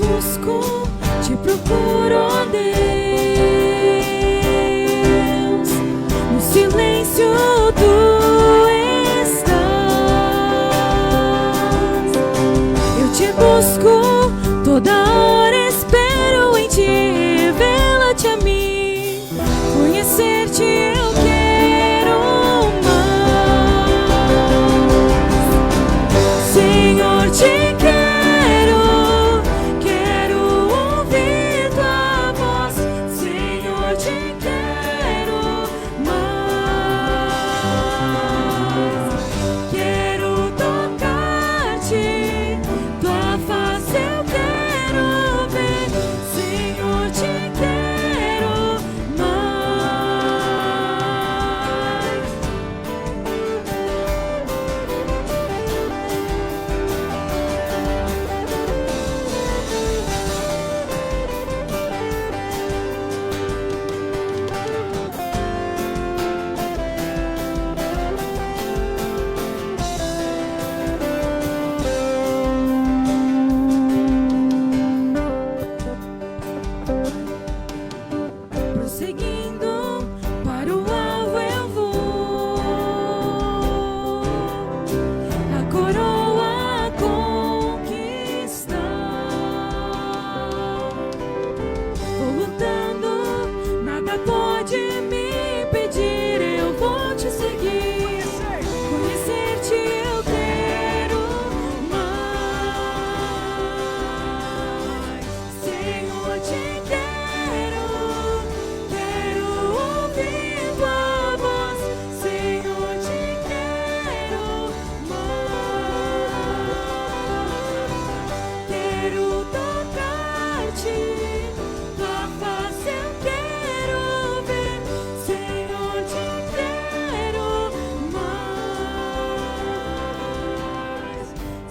busco, te procuro, ó Deus. No silêncio tu estás. Eu te busco, toda hora espero em ti. Revela-te a mim, conhecer-te eu quero mais. Senhor, te quero, quero ouvir tua voz. Senhor, te quero mais. Quero tocar-te, tua face eu quero ver. Senhor, te quero mais. Prosseguindo para o alvo eu vou, a coroa a conquistar. Vou lutando, nada pode me impedir. Eu vou te seguir, conhecer-te eu quero mais. Senhor, te quero, quero ouvir tua voz. Senhor, te quero mais. Quero tocar-te, tua face eu quero ver. Senhor, te quero mais.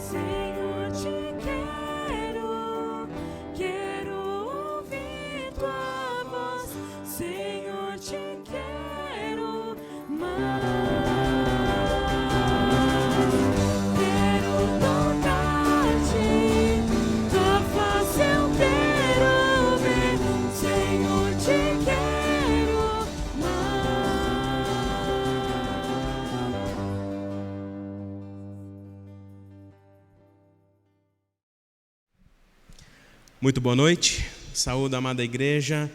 Senhor, te quero ouvir tua voz. Senhor, te quero mais. Quero tocar-te, tua face eu quero ver. Senhor, te quero mais. Muito boa noite, saúde, amada igreja,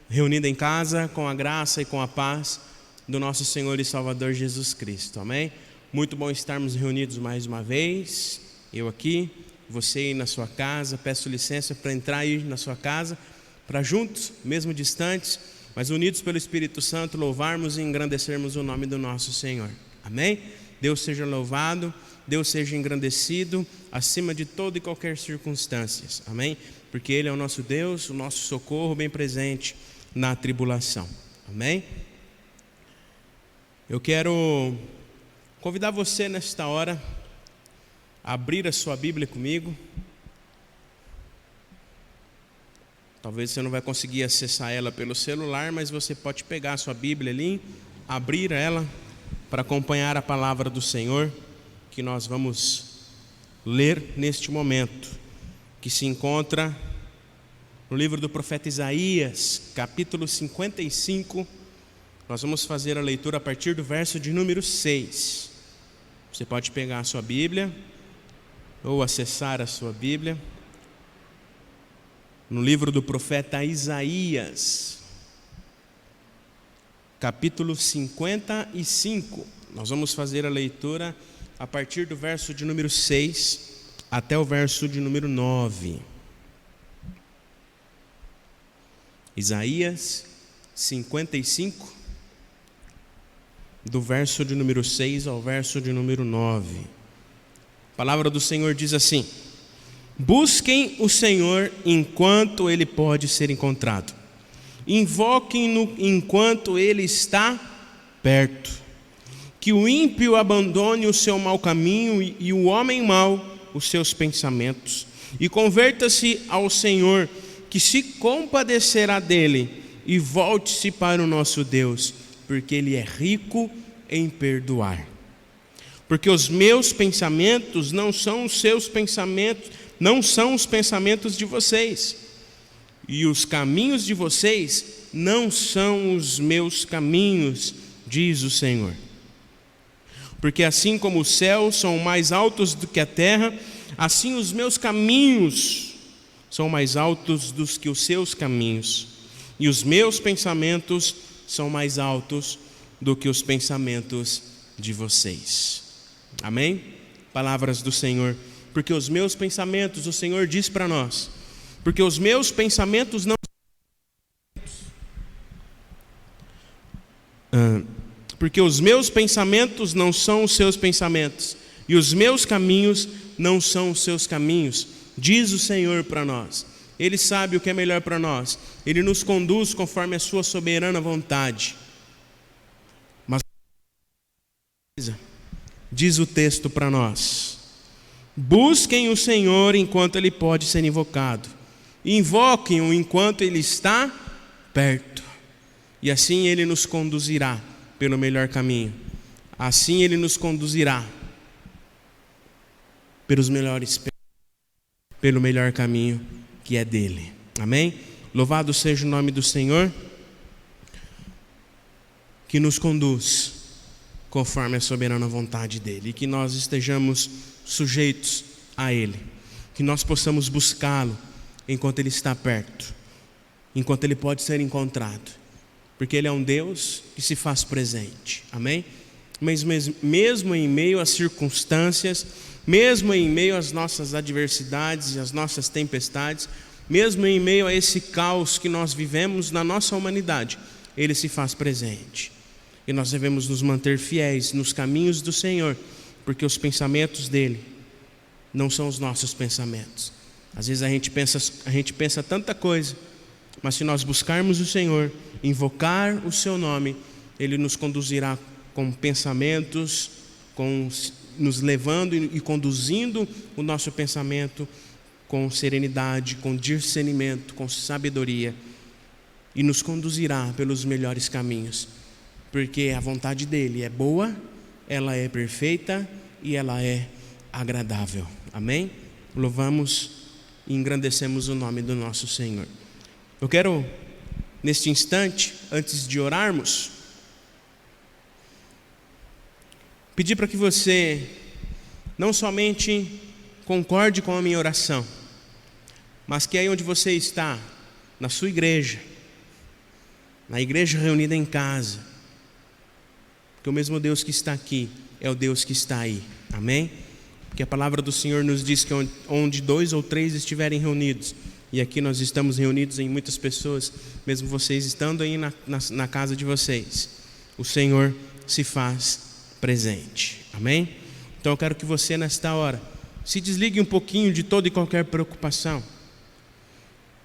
reunida em casa com a graça e com a paz do nosso Senhor e Salvador Jesus Cristo, amém? Muito bom estarmos reunidos mais uma vez, eu aqui, você aí na sua casa. Peço licença para entrar aí na sua casa, para juntos, mesmo distantes, mas unidos pelo Espírito Santo, louvarmos e engrandecermos o nome do nosso Senhor, amém? Deus seja louvado, Deus seja engrandecido acima de toda e qualquer circunstância, amém? Porque Ele é o nosso Deus, o nosso socorro bem presente na tribulação, amém? Eu quero convidar você nesta hora a abrir a sua Bíblia comigo. Talvez você não vai conseguir acessar ela pelo celular, mas você pode pegar a sua Bíblia ali, abrir ela para acompanhar a palavra do Senhor que nós vamos ler neste momento, que se encontra no livro do profeta Isaías, capítulo 55. Nós vamos fazer a leitura a partir do verso de número 6. Você pode pegar a sua Bíblia ou acessar a sua Bíblia no livro do profeta Isaías, capítulo 55. Nós vamos fazer a leitura a partir do verso de número 6 até o verso de número 9. Isaías 55, do verso de número 6 ao verso de número 9. A palavra do Senhor diz assim: busquem o Senhor enquanto Ele pode ser encontrado, invoquem-no enquanto Ele está perto. Que o ímpio abandone o seu mau caminho e o homem mau os seus pensamentos, e converta-se ao Senhor, que se compadecerá dele, e volte-se para o nosso Deus, porque Ele é rico em perdoar. Porque os meus pensamentos não são os seus pensamentos, não são os pensamentos de vocês, e os caminhos de vocês não são os meus caminhos, diz o Senhor. Porque assim como os céus são mais altos do que a terra, assim os meus caminhos são mais altos do que os seus caminhos, e os meus pensamentos são mais altos do que os pensamentos de vocês. Amém? Palavras do Senhor. Porque os meus pensamentos, o Senhor diz para nós, porque os meus pensamentos não porque os meus pensamentos não são os seus pensamentos, e os meus caminhos não são os seus caminhos, diz o Senhor para nós. Ele sabe o que é melhor para nós, Ele nos conduz conforme a sua soberana vontade. Mas diz o texto para nós: busquem o Senhor enquanto Ele pode ser invocado, invoquem-o enquanto Ele está perto, e assim Ele nos conduzirá pelo melhor caminho, assim Ele nos conduzirá pelo melhor caminho que é dele. Amém? Louvado seja o nome do Senhor, que nos conduz conforme a soberana vontade dele, e que nós estejamos sujeitos a ele, que nós possamos buscá-lo enquanto ele está perto, enquanto ele pode ser encontrado, porque ele é um Deus que se faz presente. Amém? Mas mesmo em meio às circunstâncias, mesmo em meio às nossas adversidades e às nossas tempestades, mesmo em meio a esse caos que nós vivemos na nossa humanidade, Ele se faz presente. E nós devemos nos manter fiéis nos caminhos do Senhor, porque os pensamentos dEle não são os nossos pensamentos. Às vezes a gente pensa tanta coisa, mas se nós buscarmos o Senhor, invocar o Seu nome, Ele nos conduzirá com pensamentos, nos levando e conduzindo o nosso pensamento com serenidade, com discernimento, com sabedoria, e nos conduzirá pelos melhores caminhos, porque a vontade dele é boa, ela é perfeita e ela é agradável. Amém? Louvamos e engrandecemos o nome do nosso Senhor. Eu quero, neste instante, antes de orarmos, pedir para que você não somente concorde com a minha oração, mas que aí onde você está, na sua igreja, na igreja reunida em casa, que o mesmo Deus que está aqui é o Deus que está aí. Amém? Porque a palavra do Senhor nos diz que onde 2 ou 3 estiverem reunidos, e aqui nós estamos reunidos em muitas pessoas, mesmo vocês estando aí na casa de vocês, o Senhor se faz presente. Amém? Então eu quero que você nesta hora se desligue um pouquinho de toda e qualquer preocupação.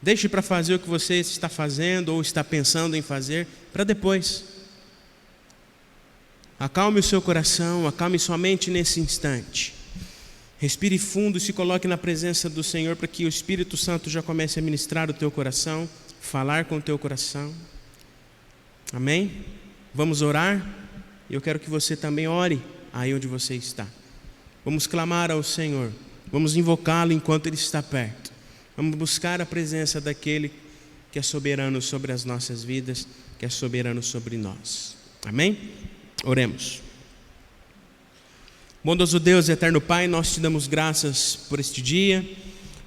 Deixe para fazer o que você está fazendo ou está pensando em fazer para depois. Acalme o seu coração, acalme sua mente nesse instante. Respire fundo e se coloque na presença do Senhor, para que o Espírito Santo já comece a ministrar o teu coração, falar com o teu coração. Amém? Vamos orar? Eu quero que você também ore aí onde você está. Vamos clamar ao Senhor, vamos invocá-lo enquanto Ele está perto. Vamos buscar a presença daquele que é soberano sobre as nossas vidas, que é soberano sobre nós. Amém? Oremos. Bondoso Deus e eterno Pai, nós te damos graças por este dia.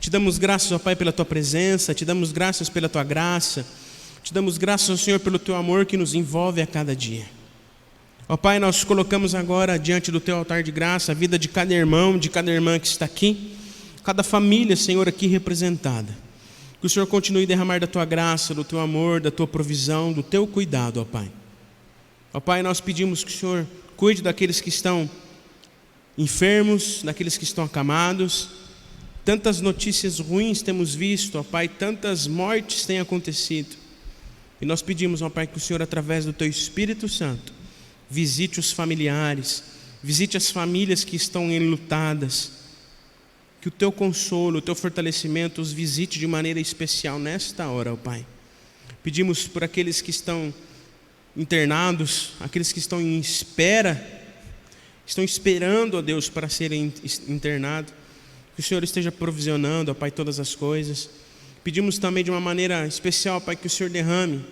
Te damos graças, ó Pai, pela tua presença. Te damos graças pela tua graça. Te damos graças, ó Senhor, pelo teu amor que nos envolve a cada dia. Ó Pai, nós colocamos agora diante do teu altar de graça a vida de cada irmão, de cada irmã que está aqui, cada família, Senhor, aqui representada. Que o Senhor continue a derramar da tua graça, do teu amor, da tua provisão, do teu cuidado, ó Pai. Ó Pai, nós pedimos que o Senhor cuide daqueles que estão enfermos, daqueles que estão acamados. Tantas notícias ruins temos visto, ó Pai, tantas mortes têm acontecido. E nós pedimos, ó Pai, que o Senhor, através do teu Espírito Santo, visite os familiares, visite as famílias que estão enlutadas. Que o teu consolo, o teu fortalecimento os visite de maneira especial nesta hora, ó Pai. Pedimos por aqueles que estão internados, aqueles que estão em espera, estão esperando, ó Deus, para serem internados. Que o Senhor esteja provisionando, ó Pai, todas as coisas. Pedimos também de uma maneira especial, Pai, que o Senhor derrame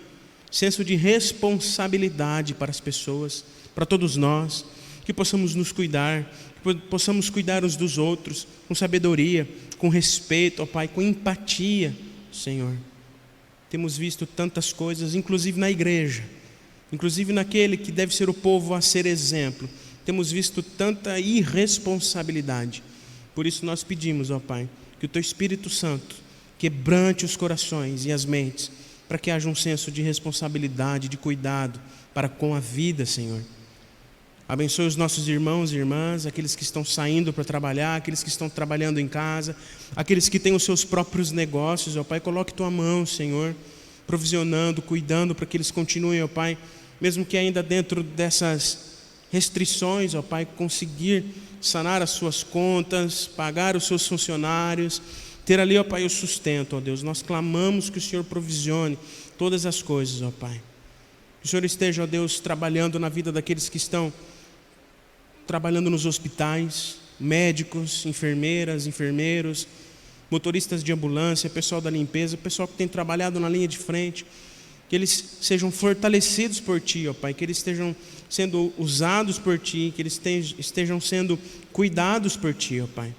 senso de responsabilidade para as pessoas, para todos nós, que possamos nos cuidar, que possamos cuidar uns dos outros, com sabedoria, com respeito, ó Pai, com empatia, Senhor. Temos visto tantas coisas, inclusive na igreja, inclusive naquele que deve ser o povo a ser exemplo. Temos visto tanta irresponsabilidade. Por isso nós pedimos, ó Pai, que o Teu Espírito Santo quebrante os corações e as mentes, para que haja um senso de responsabilidade, de cuidado para com a vida, Senhor. Abençoe os nossos irmãos e irmãs, aqueles que estão saindo para trabalhar, aqueles que estão trabalhando em casa, aqueles que têm os seus próprios negócios, ó Pai, coloque Tua mão, Senhor, provisionando, cuidando para que eles continuem, ó Pai, mesmo que ainda dentro dessas restrições, ó Pai, conseguir sanar as suas contas, pagar os seus funcionários, ter ali, ó Pai, o sustento, ó Deus. Nós clamamos que o Senhor provisione todas as coisas, ó Pai. Que o Senhor esteja, ó Deus, trabalhando na vida daqueles que estão trabalhando nos hospitais, médicos, enfermeiras, enfermeiros, motoristas de ambulância, pessoal da limpeza, pessoal que tem trabalhado na linha de frente, que eles sejam fortalecidos por Ti, ó Pai, que eles estejam sendo usados por Ti, que eles estejam sendo cuidados por Ti, ó Pai.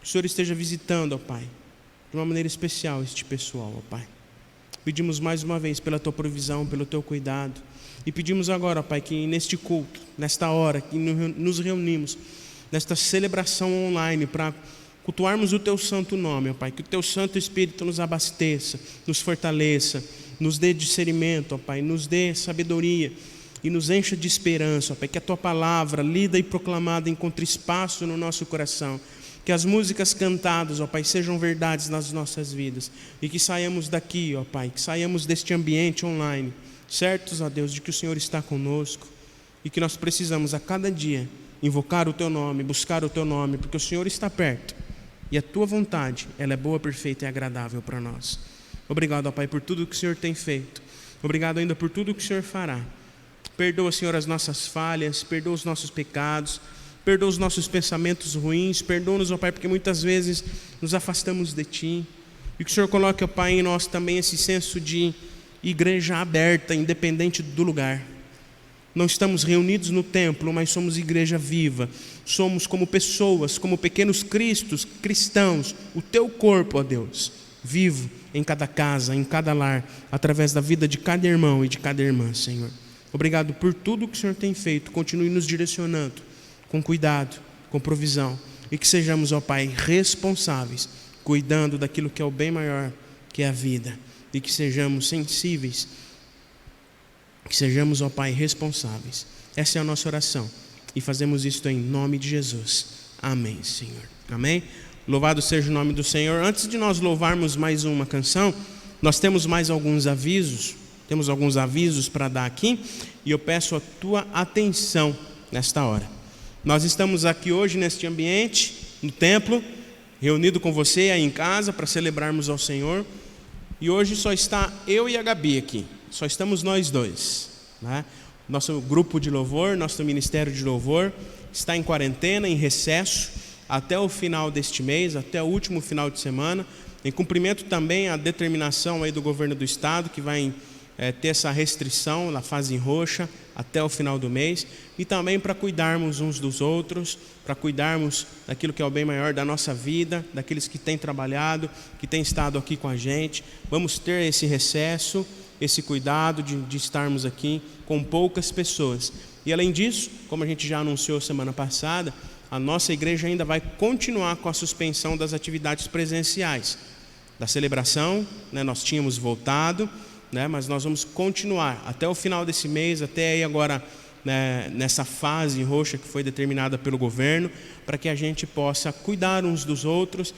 Que o Senhor esteja visitando, ó Pai, de uma maneira especial este pessoal, ó Pai. Pedimos mais uma vez pela Tua provisão, pelo Teu cuidado. E pedimos agora, ó Pai, que neste culto, nesta hora que nos reunimos, nesta celebração online, para cultuarmos o Teu santo nome, ó Pai, que o Teu Santo Espírito nos abasteça, nos fortaleça, nos dê discernimento, ó Pai, nos dê sabedoria e nos encha de esperança, ó Pai, que a Tua palavra, lida e proclamada, encontre espaço no nosso coração. Que as músicas cantadas, ó Pai, sejam verdades nas nossas vidas. E que saiamos daqui, ó Pai, que saiamos deste ambiente online, certos, ó Deus, de que o Senhor está conosco. E que nós precisamos a cada dia invocar o Teu nome, buscar o Teu nome, porque o Senhor está perto. E a Tua vontade, ela é boa, perfeita e agradável para nós. Obrigado, ó Pai, por tudo que o Senhor tem feito. Obrigado ainda por tudo que o Senhor fará. Perdoa, Senhor, as nossas falhas, perdoa os nossos pecados, perdoa os nossos pensamentos ruins, perdoa-nos, ó Pai, porque muitas vezes nos afastamos de Ti. E que o Senhor coloque, ó Pai, em nós também esse senso de igreja aberta, independente do lugar. Não estamos reunidos no templo, mas somos igreja viva. Somos como pessoas, como pequenos cristos, cristãos, o Teu corpo, ó Deus, vivo em cada casa, em cada lar, através da vida de cada irmão e de cada irmã, Senhor. Obrigado por tudo que o Senhor tem feito. Continue nos direcionando com cuidado, com provisão, e que sejamos, ó Pai, responsáveis, cuidando daquilo que é o bem maior, que é a vida, e que sejamos sensíveis, que sejamos, ó Pai, responsáveis. Essa é a nossa oração, e fazemos isto em nome de Jesus. Amém, Senhor. Amém? Louvado seja o nome do Senhor. Antes de nós louvarmos mais uma canção, nós temos mais alguns avisos, para dar aqui, e eu peço a tua atenção nesta hora. Nós estamos aqui hoje neste ambiente, no templo, reunido com você aí em casa para celebrarmos ao Senhor. E hoje só está eu e a Gabi aqui, só estamos nós dois, né? Nosso grupo de louvor, nosso ministério de louvor está em quarentena, em recesso, até o final deste mês, até o último final de semana, em cumprimento também à determinação aí do governo do estado, que vai ter essa restrição na fase roxa até o final do mês, e também para cuidarmos uns dos outros, para cuidarmos daquilo que é o bem maior da nossa vida, daqueles que têm trabalhado, que têm estado aqui com a gente. Vamos ter esse recesso, esse cuidado de estarmos aqui com poucas pessoas. E além disso, como a gente já anunciou semana passada, a nossa igreja ainda vai continuar com a suspensão das atividades presenciais. Da celebração, né, nós tínhamos voltado, né, mas nós vamos continuar até o final desse mês, até aí agora, né, nessa fase roxa que foi determinada pelo governo, para que a gente possa cuidar uns dos outros,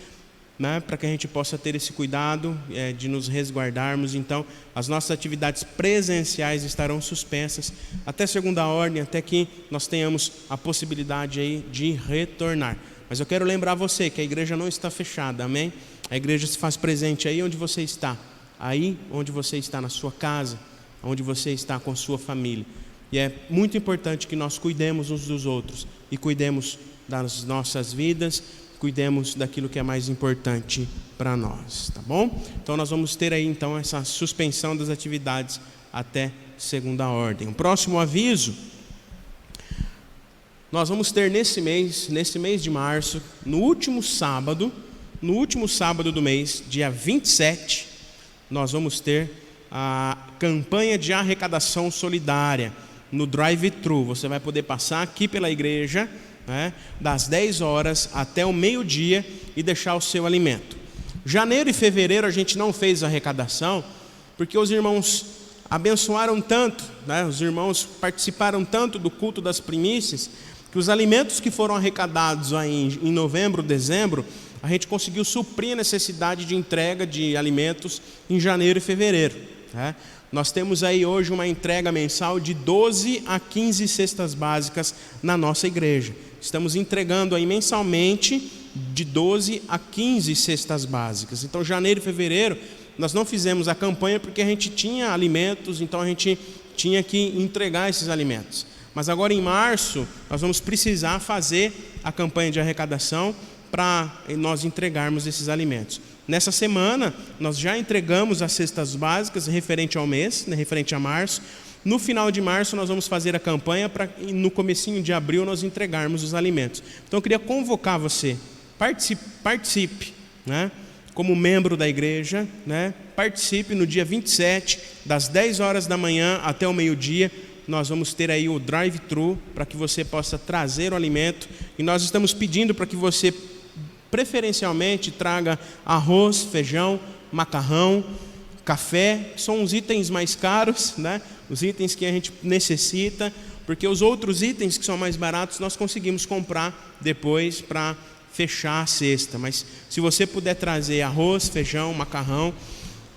né, para que a gente possa ter esse cuidado de nos resguardarmos. Então, as nossas atividades presenciais estarão suspensas até segunda ordem, até que nós tenhamos a possibilidade aí de retornar. Mas eu quero lembrar você que a igreja não está fechada, amém? A igreja se faz presente aí onde você está. Aí onde você está, na sua casa, onde você está com a sua família. E é muito importante que nós cuidemos uns dos outros e cuidemos das nossas vidas, cuidemos daquilo que é mais importante para nós, tá bom? Então nós vamos ter aí então essa suspensão das atividades até segunda ordem. O próximo aviso, nós vamos ter nesse mês de março, no último sábado do mês, dia 27, nós vamos ter a campanha de arrecadação solidária no drive-thru. Você vai poder passar aqui pela igreja, né, das 10 horas até o meio-dia e deixar o seu alimento. Janeiro e fevereiro a gente não fez a arrecadação, porque os irmãos abençoaram tanto, né, os irmãos participaram tanto do culto das primícias, que os alimentos que foram arrecadados aí em novembro, dezembro, a gente conseguiu suprir a necessidade de entrega de alimentos em janeiro e fevereiro, né? Nós temos aí hoje uma entrega mensal de 12 a 15 cestas básicas na nossa igreja. Estamos entregando aí mensalmente de 12 a 15 cestas básicas. Então, janeiro e fevereiro, nós não fizemos a campanha porque a gente tinha alimentos, então a gente tinha que entregar esses alimentos. Mas agora em março, nós vamos precisar fazer a campanha de arrecadação para nós entregarmos esses alimentos. Nessa semana, nós já entregamos as cestas básicas referente ao mês, né, referente a março. No final de março, nós vamos fazer a campanha para no comecinho de abril nós entregarmos os alimentos. Então, eu queria convocar você, participe, né, como membro da igreja, né, participe no dia 27, das 10 horas da manhã até o meio-dia. Nós vamos ter aí o drive-thru para que você possa trazer o alimento. E nós estamos pedindo para que você, preferencialmente, traga arroz, feijão, macarrão, café. São os itens mais caros, né? Os itens que a gente necessita, porque os outros itens que são mais baratos nós conseguimos comprar depois para fechar a cesta. Mas se você puder trazer arroz, feijão, macarrão.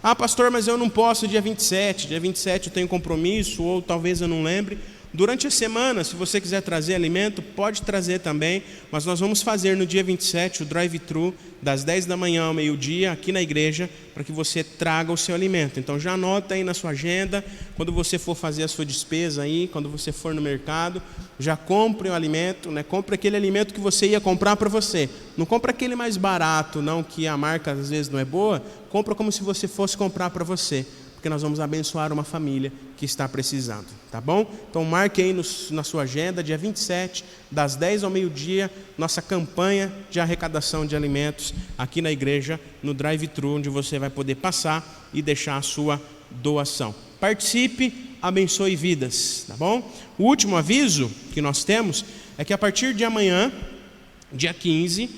Ah, pastor, mas eu não posso dia 27 eu tenho compromisso, ou talvez eu não lembre. Durante a semana, se você quiser trazer alimento, pode trazer também, mas nós vamos fazer no dia 27 o drive-thru, das 10 da manhã ao meio-dia, aqui na igreja, para que você traga o seu alimento. Então já anota aí na sua agenda, quando você for fazer a sua despesa aí, quando você for no mercado, já compre o alimento, né? Compre aquele alimento que você ia comprar para você. Não compra aquele mais barato, não, que a marca às vezes não é boa, compra como se você fosse comprar para você, porque nós vamos abençoar uma família que está precisando, tá bom? Então marque aí na sua agenda, dia 27, das 10 ao meio-dia, nossa campanha de arrecadação de alimentos aqui na igreja, no drive-thru, onde você vai poder passar e deixar a sua doação. Participe, abençoe vidas, tá bom? O último aviso que nós temos é que a partir de amanhã, dia 15,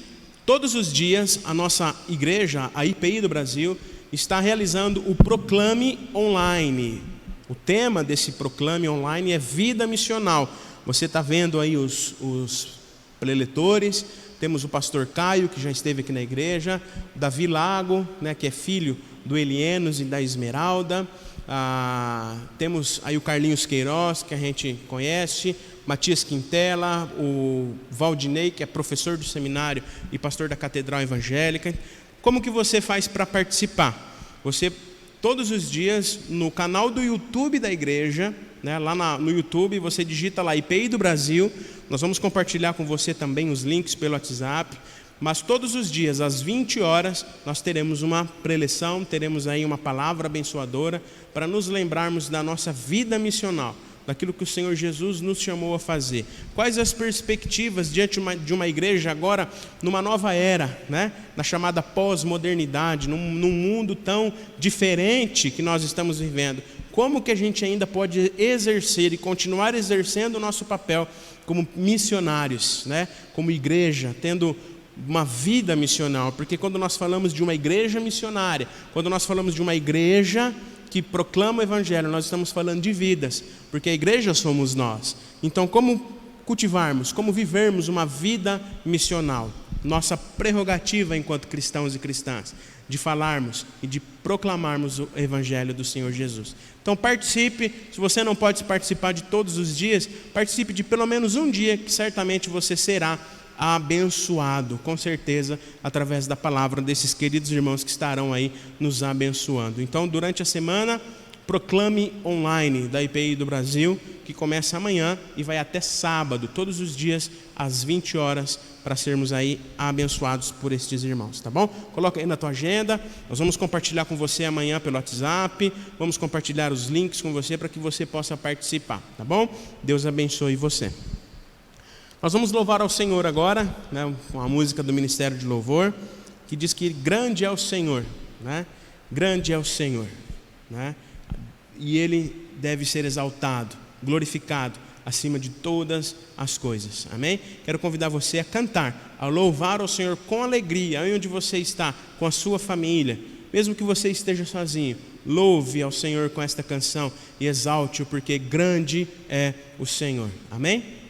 todos os dias a nossa igreja, a IPI do Brasil, está realizando o Proclame Online. O tema desse Proclame Online é vida missional. Você está vendo aí os preletores. Temos o pastor Caio, que já esteve aqui na igreja, Davi Lago, né, que é filho do Elienos e da Esmeralda. Temos aí o Carlinhos Queiroz, que a gente conhece, Matias Quintela, o Valdinei, que é professor do seminário e pastor da Catedral Evangélica. Como que você faz para participar? Você, todos os dias, no canal do YouTube da igreja, né, lá no YouTube, você digita lá IPI do Brasil. Nós vamos compartilhar com você também os links pelo WhatsApp. Mas todos os dias, às 20 horas, nós teremos uma preleção, teremos aí uma palavra abençoadora para nos lembrarmos da nossa vida missional, daquilo que o Senhor Jesus nos chamou a fazer. Quais as perspectivas diante de uma igreja agora, numa nova era, né? Na chamada pós-modernidade, num mundo tão diferente que nós estamos vivendo. Como que a gente ainda pode exercer e continuar exercendo o nosso papel como missionários, né? Como igreja, tendo uma vida missional, porque quando nós falamos de uma igreja missionária, quando nós falamos de uma igreja que proclama o evangelho, nós estamos falando de vidas, porque a igreja somos nós. Então, como cultivarmos, como vivermos uma vida missional? Nossa prerrogativa enquanto cristãos e cristãs, de falarmos e de proclamarmos o evangelho do Senhor Jesus. Então participe. Se você não pode participar de todos os dias, participe de pelo menos um dia, que certamente você será abençoado, com certeza, através da palavra desses queridos irmãos que estarão aí nos abençoando. Então, durante a semana, Proclame Online da IPI do Brasil, que começa amanhã e vai até sábado, todos os dias, às 20 horas, para sermos aí abençoados por estes irmãos, tá bom? Coloca aí na tua agenda, nós vamos compartilhar com você amanhã pelo WhatsApp, vamos compartilhar os links com você para que você possa participar, tá bom? Deus abençoe você. Nós vamos louvar ao Senhor agora, né, com a música do Ministério de Louvor, que diz que grande é o Senhor, né? Grande é o Senhor, né? E Ele deve ser exaltado, glorificado, acima de todas as coisas, amém? Quero convidar você a cantar, a louvar ao Senhor com alegria, aí onde você está, com a sua família, mesmo que você esteja sozinho, louve ao Senhor com esta canção e exalte-o, porque grande é o Senhor, amém?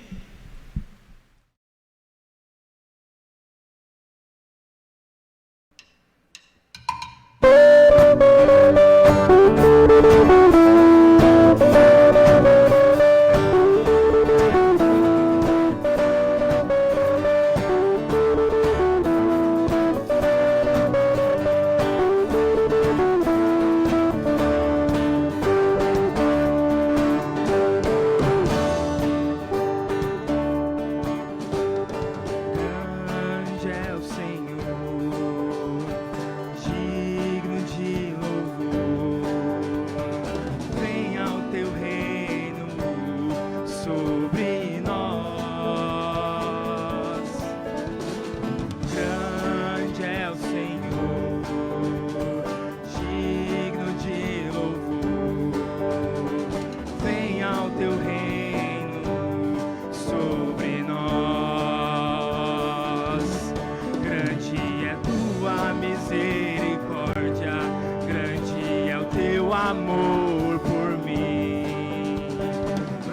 Amor por mim,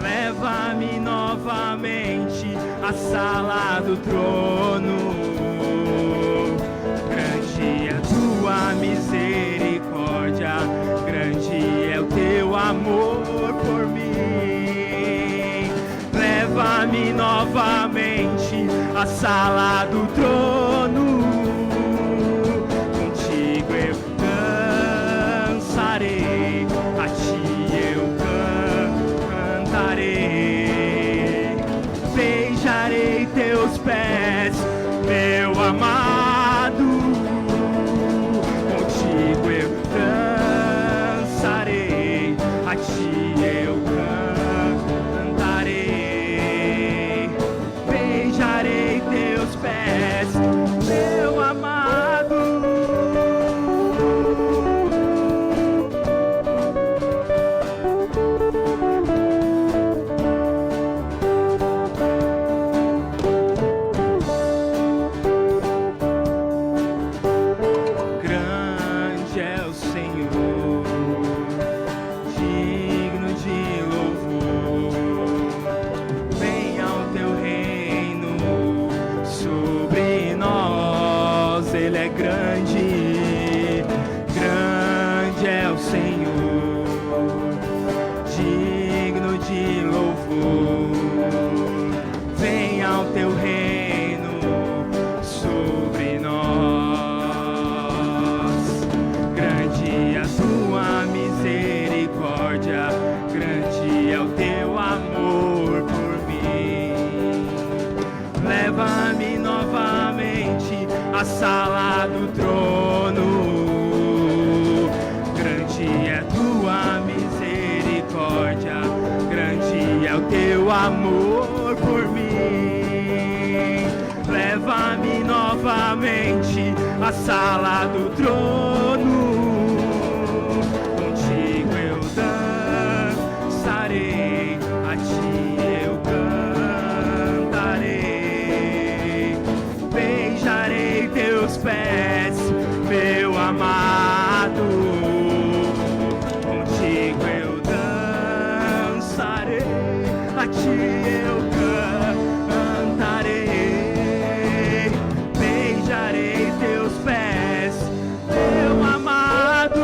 leva-me novamente à sala do trono. Grande é a tua misericórdia, grande é o teu amor por mim. Leva-me novamente à sala do trono. Contigo eu dançarei, a ti eu cantarei, beijarei teus pés, meu amado. Contigo eu dançarei, a ti eu cantarei, beijarei teus pés, meu amado. Leva-me novamente à sala do trono. Grande é tua misericórdia, grande é o teu amor por mim. Leva-me novamente à sala do trono. Contigo eu dançarei, a ti eu cantarei, beijarei teus pés, meu amado. Contigo eu dançarei, a ti eu cantarei, beijarei teus pés, meu amado.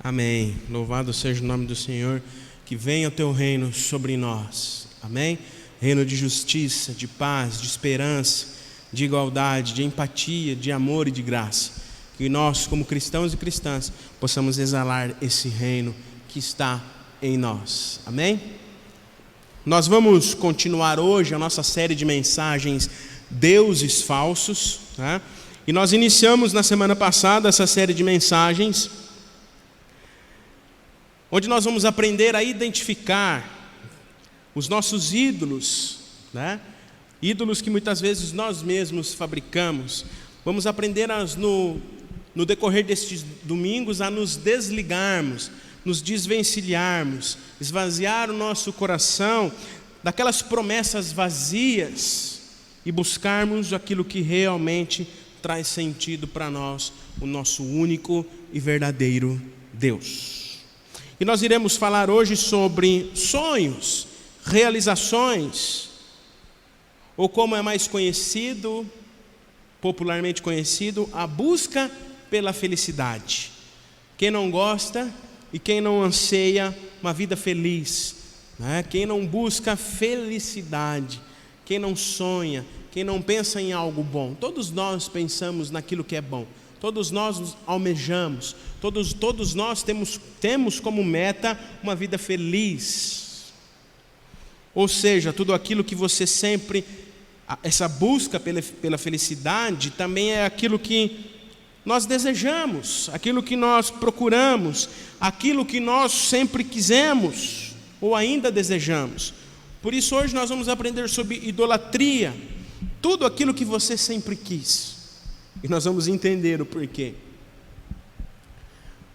Amém. Louvado seja o nome do Senhor. Que venha o teu reino sobre nós. Amém. Reino de justiça, de paz, de esperança, de igualdade, de empatia, de amor e de graça. Que nós, como cristãos e cristãs, possamos exalar esse reino que está em nós. Amém? Nós vamos continuar hoje a nossa série de mensagens Deuses Falsos, tá? E nós iniciamos na semana passada essa série de mensagens, onde nós vamos aprender a identificar os nossos ídolos, né? Ídolos que muitas vezes nós mesmos fabricamos. Vamos aprender no decorrer destes domingos a nos desligarmos, nos desvencilharmos, esvaziar o nosso coração daquelas promessas vazias e buscarmos aquilo que realmente traz sentido para nós, o nosso único e verdadeiro Deus. E nós iremos falar hoje sobre sonhos, realizações, ou como é mais conhecido, popularmente conhecido, a busca pela felicidade. Quem não gosta e quem não anseia uma vida feliz, né? Quem não busca felicidade, quem não sonha, quem não pensa em algo bom. Todos nós pensamos naquilo que é bom, todos nós nos almejamos, todos nós temos como meta uma vida feliz. Ou seja, tudo aquilo que você sempre, essa busca pela felicidade também é aquilo que nós desejamos, aquilo que nós procuramos, aquilo que nós sempre quisemos ou ainda desejamos. Por isso hoje nós vamos aprender sobre idolatria, tudo aquilo que você sempre quis. E nós vamos entender o porquê.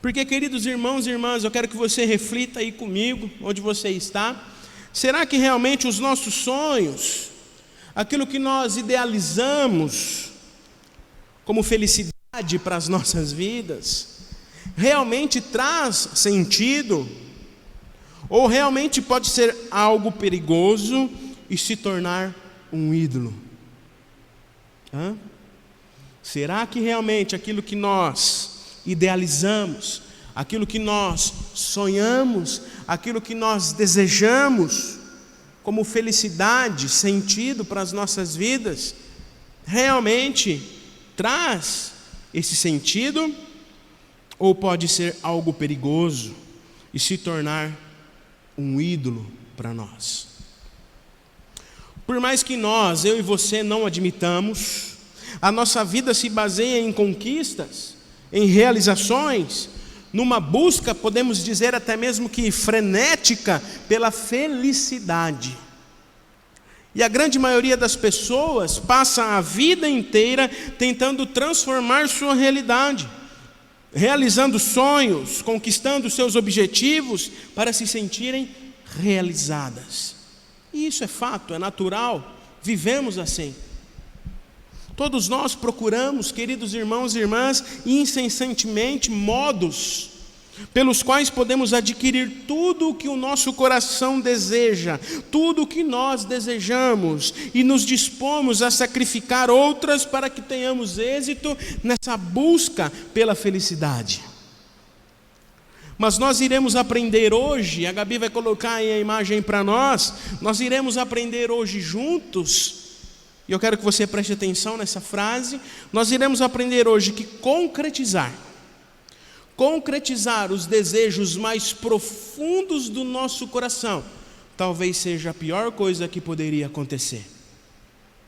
Porque, queridos irmãos e irmãs, eu quero que você reflita aí comigo, onde você está. Será que realmente os nossos sonhos, aquilo que nós idealizamos como felicidade para as nossas vidas, realmente traz sentido? Ou realmente pode ser algo perigoso e se tornar um ídolo? Será que realmente aquilo que nós idealizamos, aquilo que nós sonhamos, aquilo que nós desejamos como felicidade, sentido para as nossas vidas, realmente traz esse sentido? Ou pode ser algo perigoso e se tornar um ídolo para nós? Por mais que nós, eu e você, não admitamos, a nossa vida se baseia em conquistas, em realizações, numa busca, podemos dizer até mesmo que frenética, pela felicidade. E a grande maioria das pessoas passa a vida inteira tentando transformar sua realidade, realizando sonhos, conquistando seus objetivos para se sentirem realizadas. E isso é fato, é natural, vivemos assim. Todos nós procuramos, queridos irmãos e irmãs, incessantemente modos pelos quais podemos adquirir tudo o que o nosso coração deseja, tudo o que nós desejamos, e nos dispomos a sacrificar outras para que tenhamos êxito nessa busca pela felicidade. Mas nós iremos aprender hoje, a Gabi vai colocar aí a imagem para nós iremos aprender hoje juntos, e eu quero que você preste atenção nessa frase. Nós iremos aprender hoje que concretizar os desejos mais profundos do nosso coração talvez seja a pior coisa que poderia acontecer.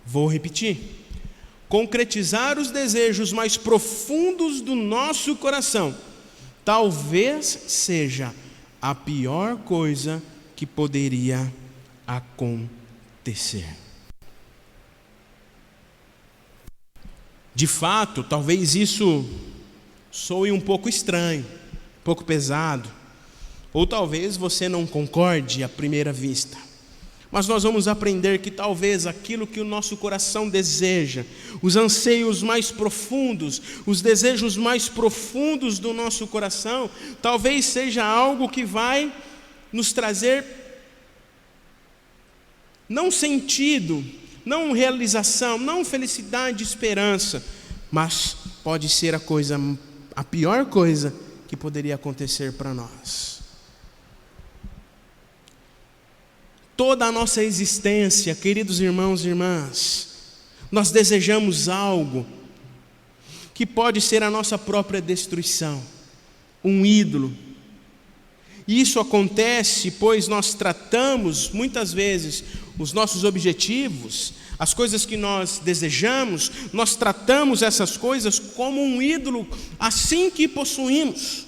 Vou repetir. Concretizar os desejos mais profundos do nosso coração talvez seja a pior coisa que poderia acontecer. De fato, talvez isso soe um pouco estranho, um pouco pesado, ou talvez você não concorde à primeira vista. Mas nós vamos aprender que talvez aquilo que o nosso coração deseja, os anseios mais profundos, os desejos mais profundos do nosso coração, talvez seja algo que vai nos trazer não sentido, não realização, não felicidade e esperança, mas pode ser a pior coisa que poderia acontecer para nós. Toda a nossa existência, queridos irmãos e irmãs, nós desejamos algo que pode ser a nossa própria destruição, um ídolo. E isso acontece pois nós tratamos muitas vezes os nossos objetivos, as coisas que nós desejamos, nós tratamos essas coisas como um ídolo assim que possuímos.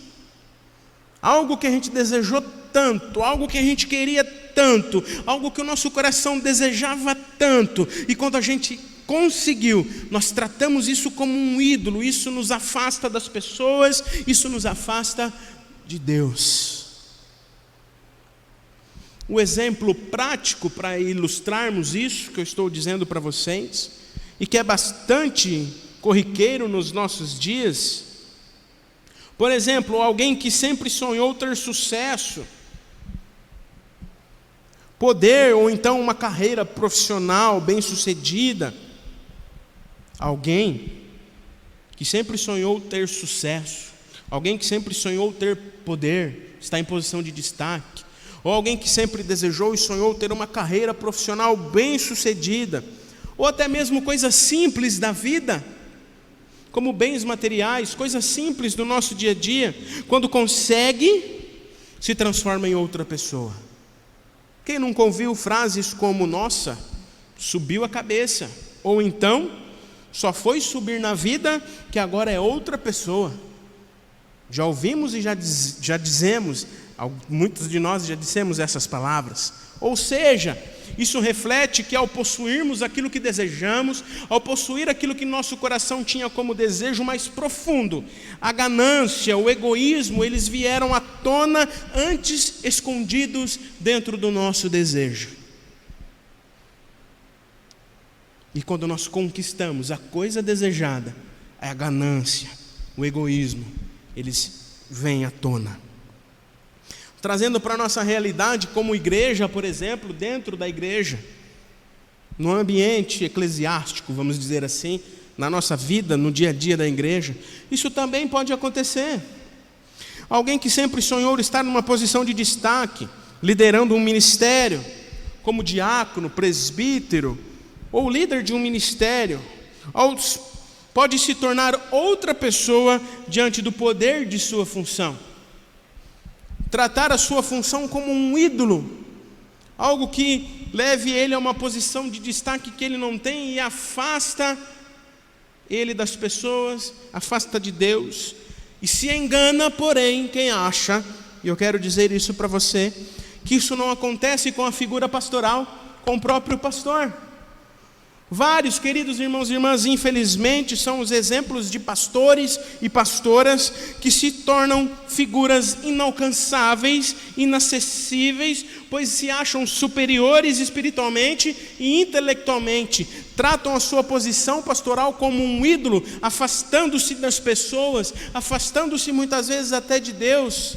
Algo que a gente desejou tanto, algo que a gente queria tanto, algo que o nosso coração desejava tanto, e quando a gente conseguiu, nós tratamos isso como um ídolo. Isso nos afasta das pessoas, isso nos afasta de Deus. O exemplo prático para ilustrarmos isso que eu estou dizendo para vocês, e que é bastante corriqueiro nos nossos dias, por exemplo, alguém que sempre sonhou ter sucesso, poder, ou então uma carreira profissional bem-sucedida. Alguém que sempre sonhou ter sucesso, alguém que sempre sonhou ter poder, está em posição de destaque, ou alguém que sempre desejou e sonhou ter uma carreira profissional bem-sucedida, ou até mesmo coisas simples da vida, como bens materiais, coisas simples do nosso dia a dia, quando consegue, se transforma em outra pessoa. Quem nunca ouviu frases como: nossa, subiu a cabeça, ou então, só foi subir na vida que agora é outra pessoa. Já ouvimos e já dizemos, muitos de nós já dissemos essas palavras. Ou seja, isso reflete que ao possuirmos aquilo que desejamos, ao possuir aquilo que nosso coração tinha como desejo mais profundo, a ganância, o egoísmo, eles vieram à tona antes escondidos dentro do nosso desejo. E quando nós conquistamos a coisa desejada, a ganância, o egoísmo, eles vêm à tona. Trazendo para a nossa realidade como igreja, por exemplo, dentro da igreja, no ambiente eclesiástico, vamos dizer assim, na nossa vida, no dia a dia da igreja, isso também pode acontecer. Alguém que sempre sonhou estar numa posição de destaque, liderando um ministério, como diácono, presbítero, ou líder de um ministério, pode se tornar outra pessoa diante do poder de sua função. Tratar a sua função como um ídolo, algo que leve ele a uma posição de destaque que ele não tem e afasta ele das pessoas, afasta de Deus, e se engana, porém, quem acha, e eu quero dizer isso para você, que isso não acontece com a figura pastoral, com o próprio pastor. Vários, queridos irmãos e irmãs, infelizmente, são os exemplos de pastores e pastoras que se tornam figuras inalcançáveis, inacessíveis, pois se acham superiores espiritualmente e intelectualmente. Tratam a sua posição pastoral como um ídolo, afastando-se das pessoas, afastando-se muitas vezes até de Deus,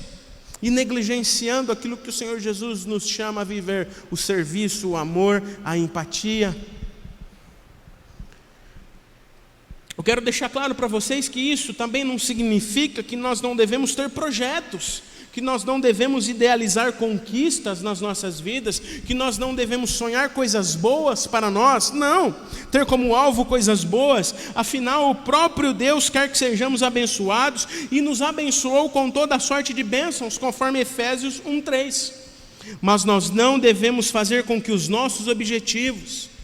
e negligenciando aquilo que o Senhor Jesus nos chama a viver: o serviço, o amor, a empatia. Eu quero deixar claro para vocês que isso também não significa que nós não devemos ter projetos, que nós não devemos idealizar conquistas nas nossas vidas, que nós não devemos sonhar coisas boas para nós. Não, ter como alvo coisas boas, afinal o próprio Deus quer que sejamos abençoados e nos abençoou com toda a sorte de bênçãos, conforme Efésios 1:3. Mas nós não devemos fazer com que os nossos objetivos,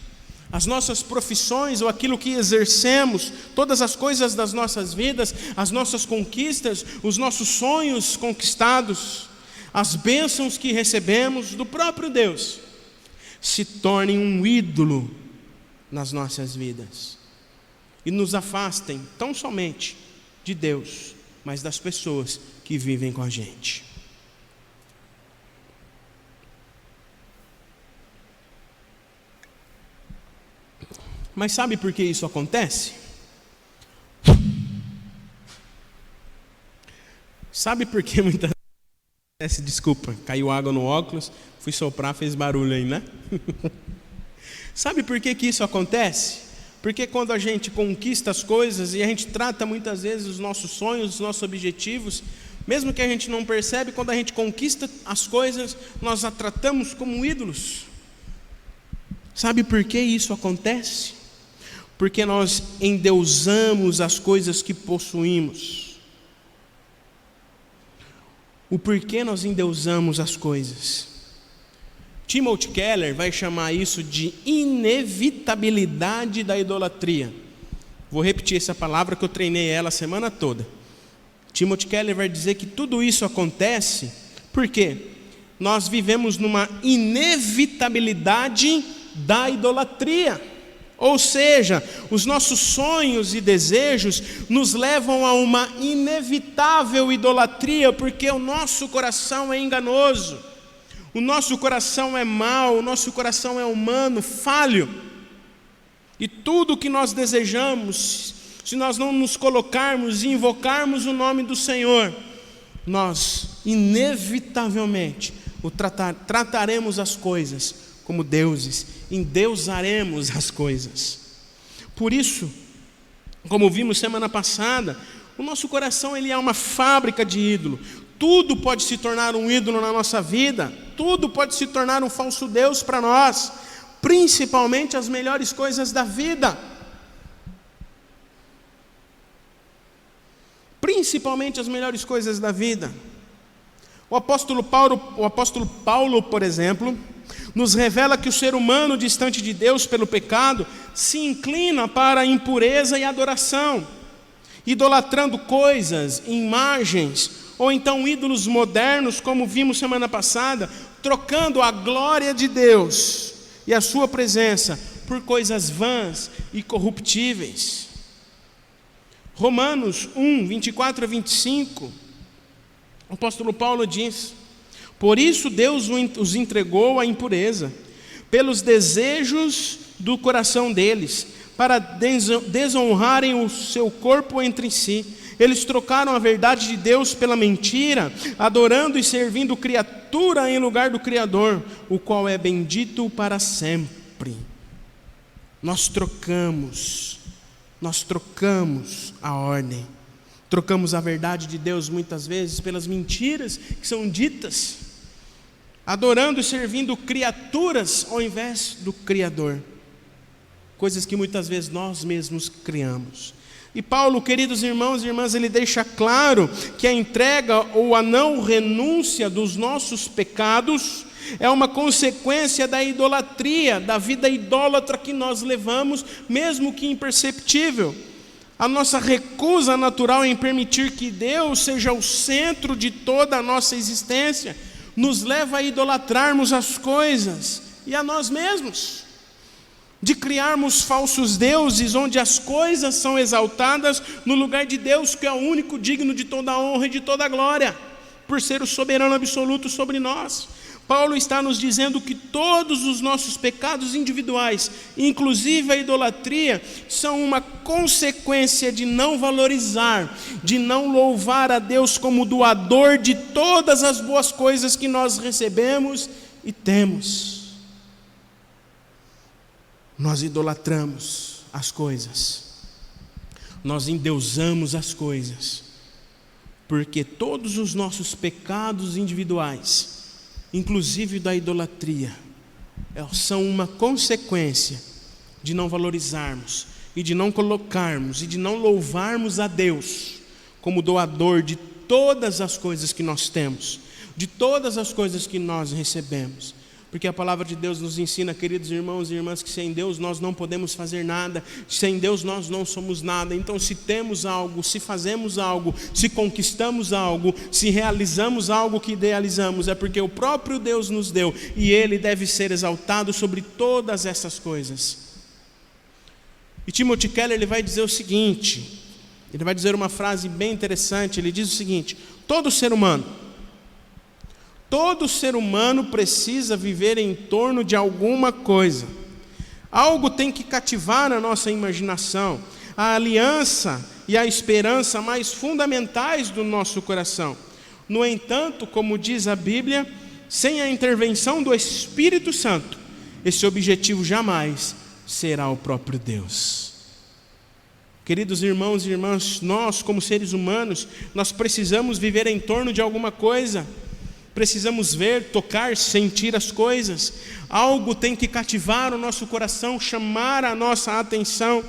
as nossas profissões ou aquilo que exercemos, todas as coisas das nossas vidas, as nossas conquistas, os nossos sonhos conquistados, as bênçãos que recebemos do próprio Deus, se tornem um ídolo nas nossas vidas e nos afastem tão somente de Deus, mas das pessoas que vivem com a gente. Mas sabe por que isso acontece? Sabe por que muitas vezes... Desculpa, caiu água no óculos, fui soprar, fez barulho aí, né? Sabe por que isso acontece? Porque quando a gente conquista as coisas e a gente trata muitas vezes os nossos sonhos, os nossos objetivos Mesmo que a gente não percebe, quando a gente conquista as coisas, nós a tratamos como ídolos. Sabe por que isso acontece? Porque nós endeusamos as coisas que possuímos. O porquê nós endeusamos as coisas? Timothy Keller vai chamar isso de inevitabilidade da idolatria. Vou repetir essa palavra que eu treinei ela a semana toda. Timothy Keller vai dizer que tudo isso acontece porque nós vivemos numa inevitabilidade da idolatria. Ou seja, os nossos sonhos e desejos nos levam a uma inevitável idolatria, porque o nosso coração é enganoso, o nosso coração é mau, o nosso coração é humano, falho. E tudo que nós desejamos, se nós não nos colocarmos e invocarmos o nome do Senhor, nós inevitavelmente trataremos as coisas como deuses, endeusaremos as coisas. Por isso, como vimos semana passada, o nosso coração ele é uma fábrica de ídolo. Tudo pode se tornar um ídolo na nossa vida, tudo pode se tornar um falso Deus para nós, principalmente as melhores coisas da vida. Principalmente as melhores coisas da vida. O apóstolo Paulo, por exemplo, nos revela que o ser humano distante de Deus pelo pecado se inclina para a impureza e adoração, idolatrando coisas, imagens, ou então ídolos modernos, como vimos semana passada, trocando a glória de Deus e a sua presença por coisas vãs e corruptíveis. Romanos 1, 24 a 25, o apóstolo Paulo diz: por isso Deus os entregou à impureza, pelos desejos do coração deles, para desonrarem o seu corpo entre si. Eles trocaram a verdade de Deus pela mentira, adorando e servindo criatura em lugar do Criador, o qual é bendito para sempre. Nós trocamos a ordem, trocamos a verdade de Deus muitas vezes pelas mentiras que são ditas, adorando e servindo criaturas ao invés do Criador, coisas que muitas vezes nós mesmos criamos. E Paulo, queridos irmãos e irmãs, ele deixa claro que a entrega ou a não renúncia dos nossos pecados é uma consequência da idolatria, da vida idólatra que nós levamos, mesmo que imperceptível. A nossa recusa natural em permitir que Deus seja o centro de toda a nossa existência nos leva a idolatrarmos as coisas e a nós mesmos, de criarmos falsos deuses onde as coisas são exaltadas no lugar de Deus, que é o único digno de toda a honra e de toda a glória, por ser o soberano absoluto sobre nós. Paulo está nos dizendo que todos os nossos pecados individuais, inclusive a idolatria, são uma consequência de não valorizar, de não louvar a Deus como doador de todas as boas coisas que nós recebemos e temos. Nós idolatramos as coisas, nós endeusamos as coisas, porque todos os nossos pecados individuais, inclusive da idolatria, são uma consequência de não valorizarmos e de não colocarmos e de não louvarmos a Deus como doador de todas as coisas que nós temos, de todas as coisas que nós recebemos. Porque a palavra de Deus nos ensina, queridos irmãos e irmãs, que sem Deus nós não podemos fazer nada, sem Deus nós não somos nada. Então, se temos algo, se fazemos algo, se conquistamos algo, se realizamos algo que idealizamos, é porque o próprio Deus nos deu, e Ele deve ser exaltado sobre todas essas coisas. E Timothy Keller ele vai dizer o seguinte, ele vai dizer uma frase bem interessante, ele diz o seguinte: todo ser humano precisa viver em torno de alguma coisa. Algo tem que cativar a nossa imaginação, a aliança e a esperança mais fundamentais do nosso coração. No entanto, como diz a Bíblia, sem a intervenção do Espírito Santo, esse objetivo jamais será o próprio Deus. Queridos irmãos e irmãs, nós como seres humanos, nós precisamos viver em torno de alguma coisa. Precisamos ver, tocar, sentir as coisas. Algo tem que cativar o nosso coração, chamar a nossa atenção.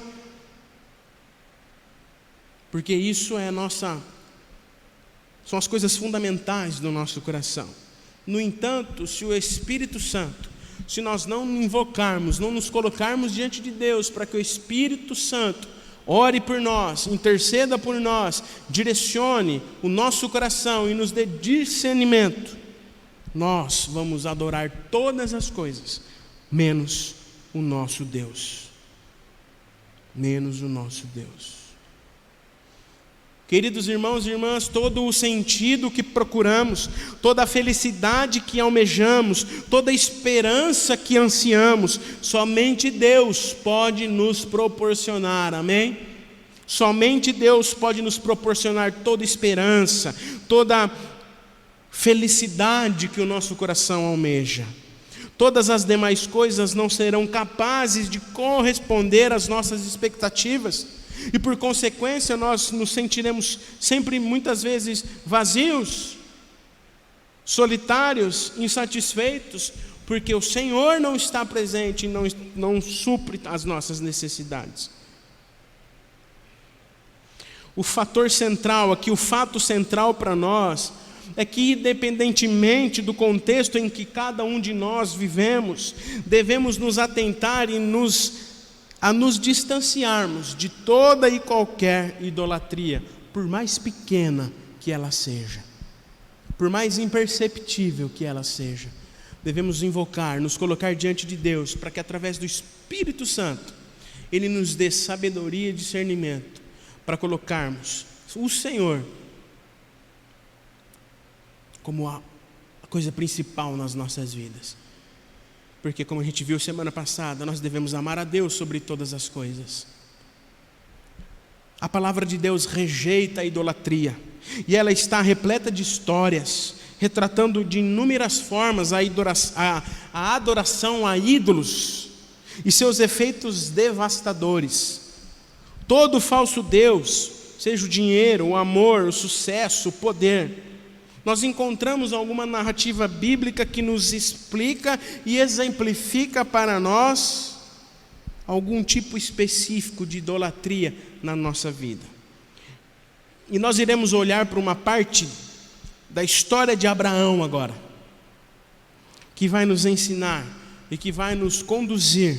Porque isso são as coisas fundamentais do nosso coração. No entanto, se o Espírito Santo, se nós não invocarmos, não nos colocarmos diante de Deus para que o Espírito Santo ore por nós, interceda por nós, direcione o nosso coração e nos dê discernimento, nós vamos adorar todas as coisas, menos o nosso Deus. Menos o nosso Deus. Queridos irmãos e irmãs, todo o sentido que procuramos, toda a felicidade que almejamos, toda a esperança que ansiamos, somente Deus pode nos proporcionar, amém? Somente Deus pode nos proporcionar toda esperança, toda felicidade que o nosso coração almeja. Todas as demais coisas não serão capazes de corresponder às nossas expectativas. E por consequência nós nos sentiremos sempre, muitas vezes, vazios, solitários, insatisfeitos, porque o Senhor não está presente e não supre as nossas necessidades. O fator central aqui, o fato central para nós, é que independentemente do contexto em que cada um de nós vivemos, devemos nos atentar e a nos distanciarmos de toda e qualquer idolatria, por mais pequena que ela seja, por mais imperceptível que ela seja. Devemos invocar, nos colocar diante de Deus, para que através do Espírito Santo, Ele nos dê sabedoria e discernimento, para colocarmos o Senhor como a coisa principal nas nossas vidas. Porque, como a gente viu semana passada, nós devemos amar a Deus sobre todas as coisas. A palavra de Deus rejeita a idolatria, e ela está repleta de histórias, retratando de inúmeras formas a adoração a ídolos e seus efeitos devastadores. Todo falso Deus, seja o dinheiro, o amor, o sucesso, o poder, nós encontramos alguma narrativa bíblica que nos explica e exemplifica para nós algum tipo específico de idolatria na nossa vida. E nós iremos olhar para uma parte da história de Abraão agora, que vai nos ensinar e que vai nos conduzir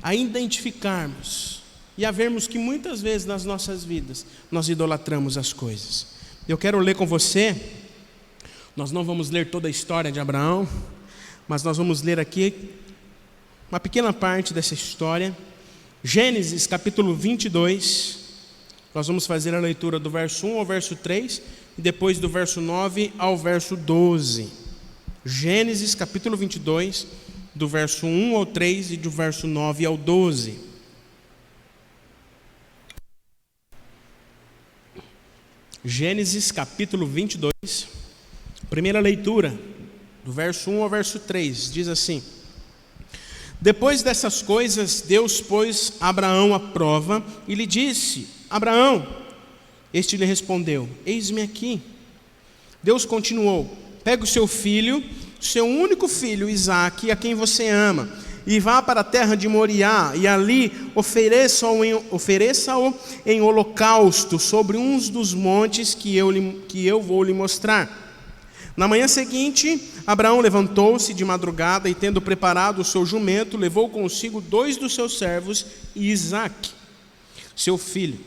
a identificarmos e a vermos que muitas vezes nas nossas vidas nós idolatramos as coisas. Eu quero ler com você. Nós não vamos ler toda a história de Abraão, mas nós vamos ler aqui uma pequena parte dessa história. Gênesis capítulo 22, nós vamos fazer a leitura do verso 1 ao verso 3, e depois do verso 9 ao verso 12. Gênesis capítulo 22, do verso 1 ao 3 e do verso 9 ao 12. Gênesis capítulo 22, primeira leitura, do verso 1 ao verso 3, diz assim: Depois dessas coisas, Deus pôs Abraão à prova e lhe disse: Abraão. Este lhe respondeu: Eis-me aqui. Deus continuou: Pega o seu filho, seu único filho, Isaque, a quem você ama, e vá para a terra de Moriá, e ali ofereça-o em holocausto sobre uns dos montes que eu vou lhe mostrar. Na manhã seguinte, Abraão levantou-se de madrugada e, tendo preparado o seu jumento, levou consigo 2 dos seus servos e Isaque, seu filho.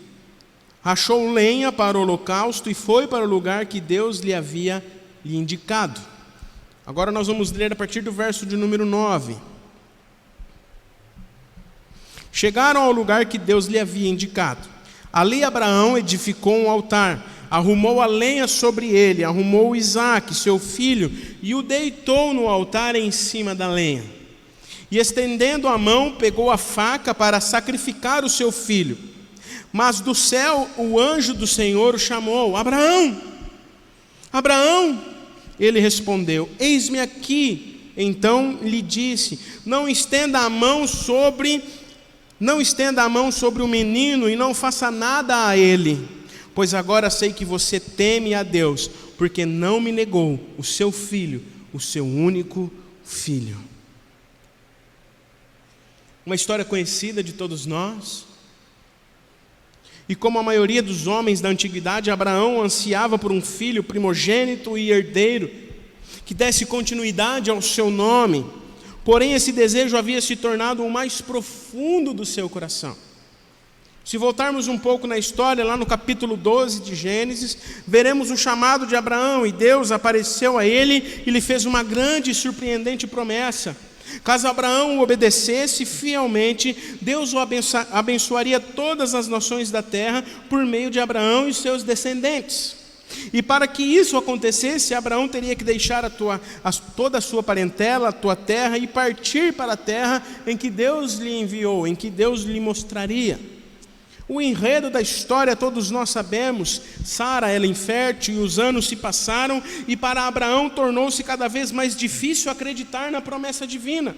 Rachou lenha para o holocausto e foi para o lugar que Deus lhe havia indicado. Agora nós vamos ler a partir do verso de número 9. Chegaram ao lugar que Deus lhe havia indicado. Ali Abraão edificou um altar, arrumou a lenha sobre ele, arrumou Isaque, seu filho, e o deitou no altar em cima da lenha. E estendendo a mão, pegou a faca para sacrificar o seu filho. Mas do céu o anjo do Senhor o chamou: Abraão, Abraão. Ele respondeu: Eis-me aqui. Então lhe disse: Não estenda a mão sobre Não estenda a mão sobre o menino e não faça nada a ele, pois agora sei que você teme a Deus, porque não me negou o seu filho, o seu único filho. Uma história conhecida de todos nós. E como a maioria dos homens da antiguidade, Abraão ansiava por um filho primogênito e herdeiro, que desse continuidade ao seu nome. Porém, esse desejo havia se tornado o mais profundo do seu coração. Se voltarmos um pouco na história, lá no capítulo 12 de Gênesis, veremos o chamado de Abraão, e Deus apareceu a ele e lhe fez uma grande e surpreendente promessa. Caso Abraão o obedecesse fielmente, Deus o abençoaria todas as nações da terra por meio de Abraão e seus descendentes. E para que isso acontecesse, Abraão teria que deixar toda a sua parentela, a tua terra, e partir para a terra em que Deus lhe enviou, em que Deus lhe mostraria. O enredo da história todos nós sabemos. Sara era infértil e os anos se passaram, e para Abraão tornou-se cada vez mais difícil acreditar na promessa divina.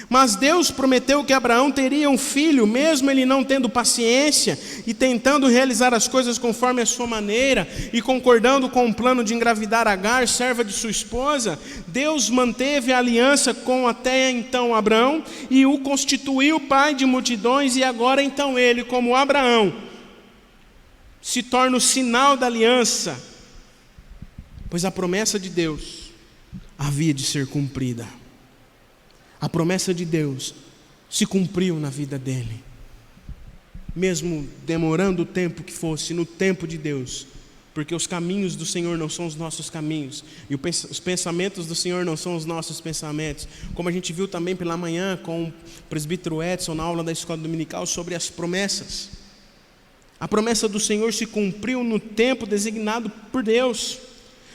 Mas Deus prometeu que Abraão teria um filho, mesmo ele não tendo paciência e tentando realizar as coisas conforme a sua maneira e concordando com o plano de engravidar Agar, serva de sua esposa. Deus manteve a aliança com até então Abraão e o constituiu pai de multidões, e agora então ele, como Abraão, se torna o sinal da aliança, pois a promessa de Deus havia de ser cumprida. A promessa de Deus se cumpriu na vida dele, mesmo demorando o tempo que fosse, no tempo de Deus, porque os caminhos do Senhor não são os nossos caminhos, e os pensamentos do Senhor não são os nossos pensamentos, como a gente viu também pela manhã com o presbítero Edson na aula da escola dominical sobre as promessas. A promessa do Senhor se cumpriu no tempo designado por Deus.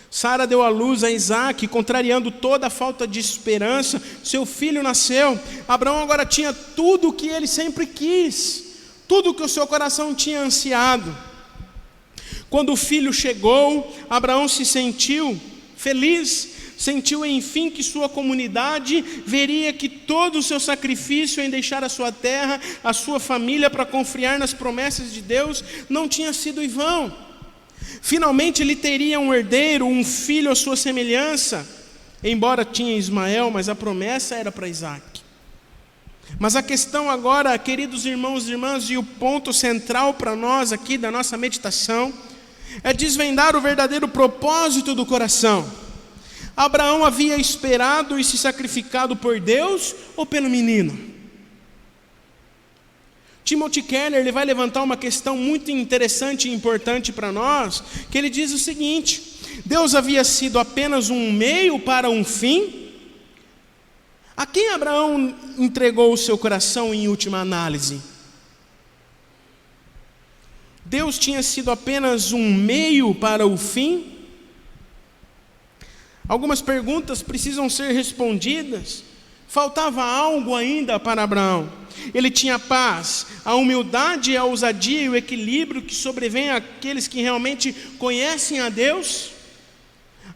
Sara deu à luz a Isaque, contrariando toda a falta de esperança, seu filho nasceu. Abraão agora tinha tudo o que ele sempre quis, tudo o que o seu coração tinha ansiado. Quando o filho chegou, Abraão se sentiu feliz, sentiu enfim que sua comunidade veria que todo o seu sacrifício em deixar a sua terra, a sua família para confiar nas promessas de Deus, não tinha sido em vão. Finalmente ele teria um herdeiro, um filho à sua semelhança, embora tinha Ismael, mas a promessa era para Isaque. Mas a questão agora, queridos irmãos e irmãs, e o ponto central para nós aqui da nossa meditação, é desvendar o verdadeiro propósito do coração. Abraão havia esperado e se sacrificado por Deus ou pelo menino? Timothy Keller, ele vai levantar uma questão muito interessante e importante para nós, que ele diz o seguinte: Deus havia sido apenas um meio para um fim? A quem Abraão entregou o seu coração em última análise? Deus tinha sido apenas um meio para o fim? Algumas perguntas precisam ser respondidas. Faltava algo ainda para Abraão. Ele tinha paz, a humildade, a ousadia e o equilíbrio que sobrevém àqueles que realmente conhecem a Deus.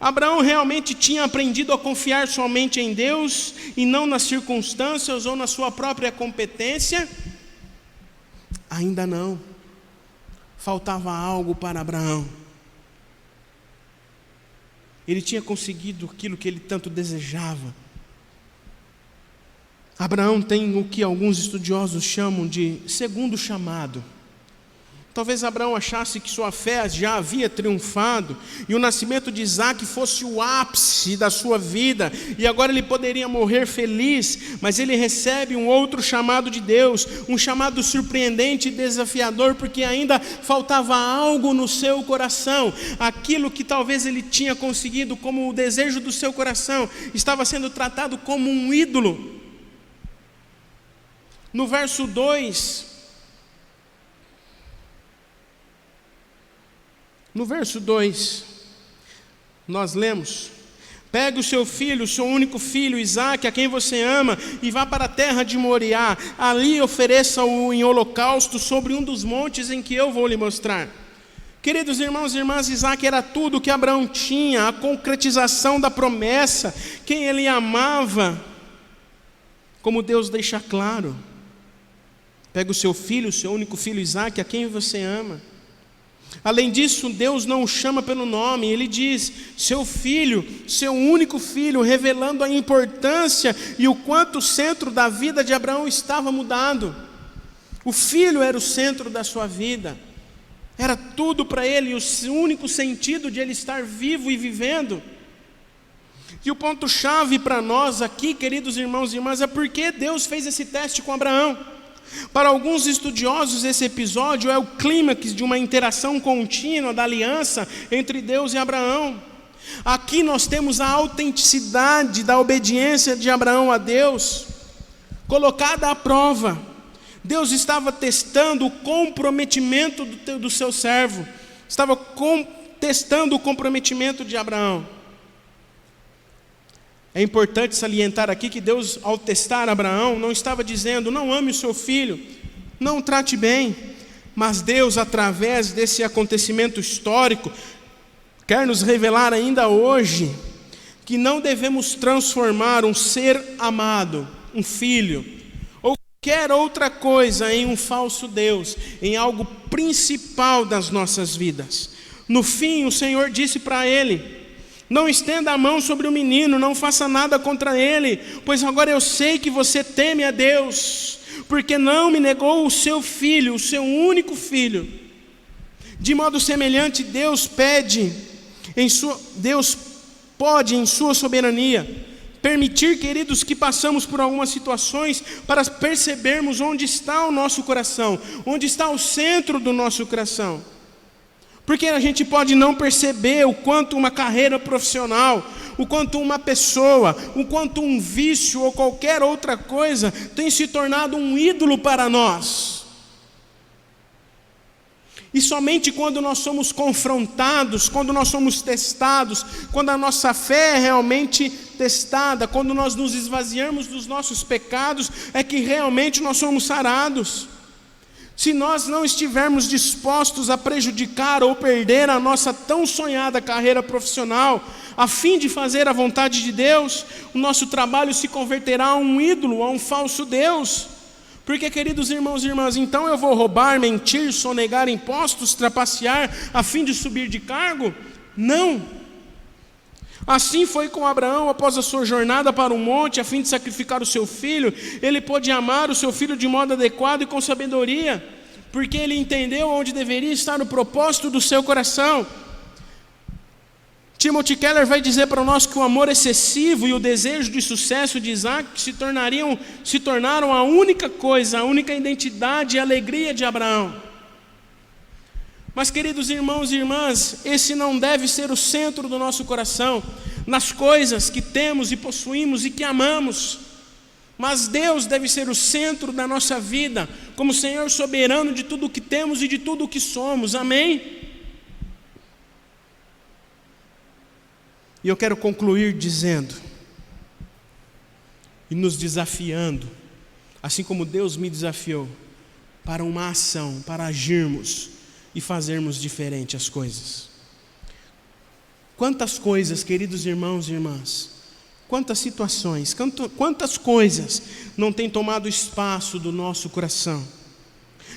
Abraão realmente tinha aprendido a confiar somente em Deus e não nas circunstâncias ou na sua própria competência? Ainda não. Faltava algo para Abraão. Ele tinha conseguido aquilo que ele tanto desejava. Abraão tem o que alguns estudiosos chamam de segundo chamado. Talvez Abraão achasse que sua fé já havia triunfado e o nascimento de Isaque fosse o ápice da sua vida e agora ele poderia morrer feliz, mas ele recebe um outro chamado de Deus, um chamado surpreendente e desafiador, porque ainda faltava algo no seu coração. Aquilo que talvez ele tinha conseguido como o desejo do seu coração estava sendo tratado como um ídolo. No verso 2, nós lemos: pegue o seu filho, o seu único filho, Isaque, a quem você ama, e vá para a terra de Moriá. Ali ofereça-o em holocausto sobre um dos montes em que eu vou lhe mostrar. Queridos irmãos e irmãs, Isaque era tudo o que Abraão tinha, a concretização da promessa, quem ele amava, como Deus deixa claro. Pega o seu filho, o seu único filho Isaque, a quem você ama. Além disso, Deus não o chama pelo nome, Ele diz, seu filho, seu único filho, revelando a importância e o quanto o centro da vida de Abraão estava mudado. O filho era o centro da sua vida, era tudo para ele, o único sentido de ele estar vivo e vivendo. E o ponto-chave para nós aqui, queridos irmãos e irmãs, é porque Deus fez esse teste com Abraão. Para alguns estudiosos, esse episódio é o clímax de uma interação contínua da aliança entre Deus e Abraão. Aqui nós temos a autenticidade da obediência de Abraão a Deus, colocada à prova. Deus estava testando o comprometimento do seu servo, estava testando o comprometimento de Abraão. É importante salientar aqui que Deus, ao testar Abraão, não estava dizendo, não ame o seu filho, não o trate bem, mas Deus, através desse acontecimento histórico, quer nos revelar ainda hoje, que não devemos transformar um ser amado, um filho, ou qualquer outra coisa em um falso Deus, em algo principal das nossas vidas. No fim, o Senhor disse para ele, não estenda a mão sobre o menino, não faça nada contra ele, pois agora eu sei que você teme a Deus, porque não me negou o seu filho, o seu único filho. De modo semelhante, Deus pode, em sua soberania, permitir, queridos, que passamos por algumas situações para percebermos onde está o nosso coração, onde está o centro do nosso coração. Porque a gente pode não perceber o quanto uma carreira profissional, o quanto uma pessoa, o quanto um vício ou qualquer outra coisa tem se tornado um ídolo para nós. E somente quando nós somos confrontados, quando nós somos testados, quando a nossa fé é realmente testada, quando nós nos esvaziamos dos nossos pecados, é que realmente nós somos sarados. Se nós não estivermos dispostos a prejudicar ou perder a nossa tão sonhada carreira profissional, a fim de fazer a vontade de Deus, o nosso trabalho se converterá a um ídolo, a um falso Deus. Porque, queridos irmãos e irmãs, então eu vou roubar, mentir, sonegar impostos, trapacear, a fim de subir de cargo? Não. Assim foi com Abraão após a sua jornada para o monte, a fim de sacrificar o seu filho. Ele pôde amar o seu filho de modo adequado e com sabedoria, porque ele entendeu onde deveria estar o propósito do seu coração. Timothy Keller vai dizer para nós que o amor excessivo e o desejo de sucesso de Isaac se tornaram a única coisa, a única identidade e alegria de Abraão. Mas, queridos irmãos e irmãs, esse não deve ser o centro do nosso coração, nas coisas que temos e possuímos e que amamos. Mas Deus deve ser o centro da nossa vida, como Senhor soberano de tudo o que temos e de tudo o que somos. Amém? E eu quero concluir dizendo, e nos desafiando, assim como Deus me desafiou, para uma ação, para agirmos e fazermos diferente as coisas. Quantas coisas, queridos irmãos e irmãs, quantas situações, quantas coisas não têm tomado espaço do nosso coração,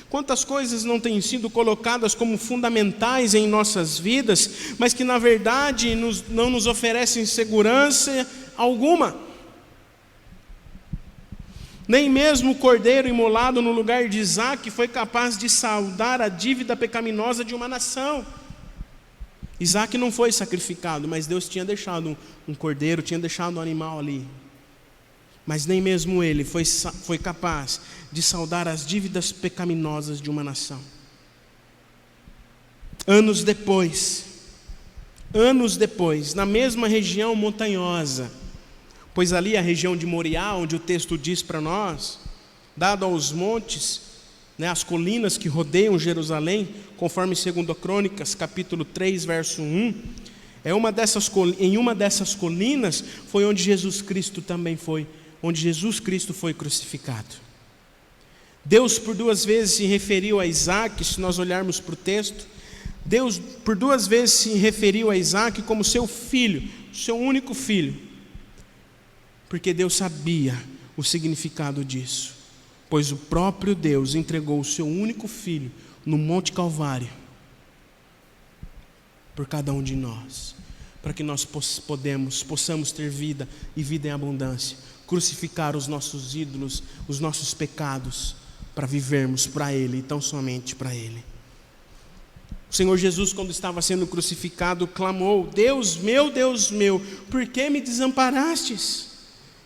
quantas coisas não têm sido colocadas como fundamentais em nossas vidas, mas que na verdade não nos oferecem segurança alguma. Nem mesmo o cordeiro imolado no lugar de Isaque foi capaz de saldar a dívida pecaminosa de uma nação. Isaque não foi sacrificado, mas Deus tinha deixado um cordeiro, tinha deixado um animal ali. Mas nem mesmo ele foi capaz de saldar as dívidas pecaminosas de uma nação. Anos depois, na mesma região montanhosa, pois ali a região de Moriá, onde o texto diz para nós, dado aos montes, as colinas que rodeiam Jerusalém, conforme 2 Crônicas, capítulo 3, verso 1, em uma dessas colinas foi onde Jesus Cristo também foi, onde Jesus Cristo foi crucificado. Deus por 2 vezes se referiu a Isaque, se nós olharmos para o texto, Deus por 2 vezes se referiu a Isaque como seu filho, seu único filho, porque Deus sabia o significado disso. pois o próprio Deus entregou o seu único Filho no Monte Calvário por cada um de nós, para que nós possamos ter vida e vida em abundância, crucificar os nossos ídolos, os nossos pecados, para vivermos para Ele e tão somente para Ele. O Senhor Jesus, quando estava sendo crucificado, clamou: Deus meu, por que me desamparastes?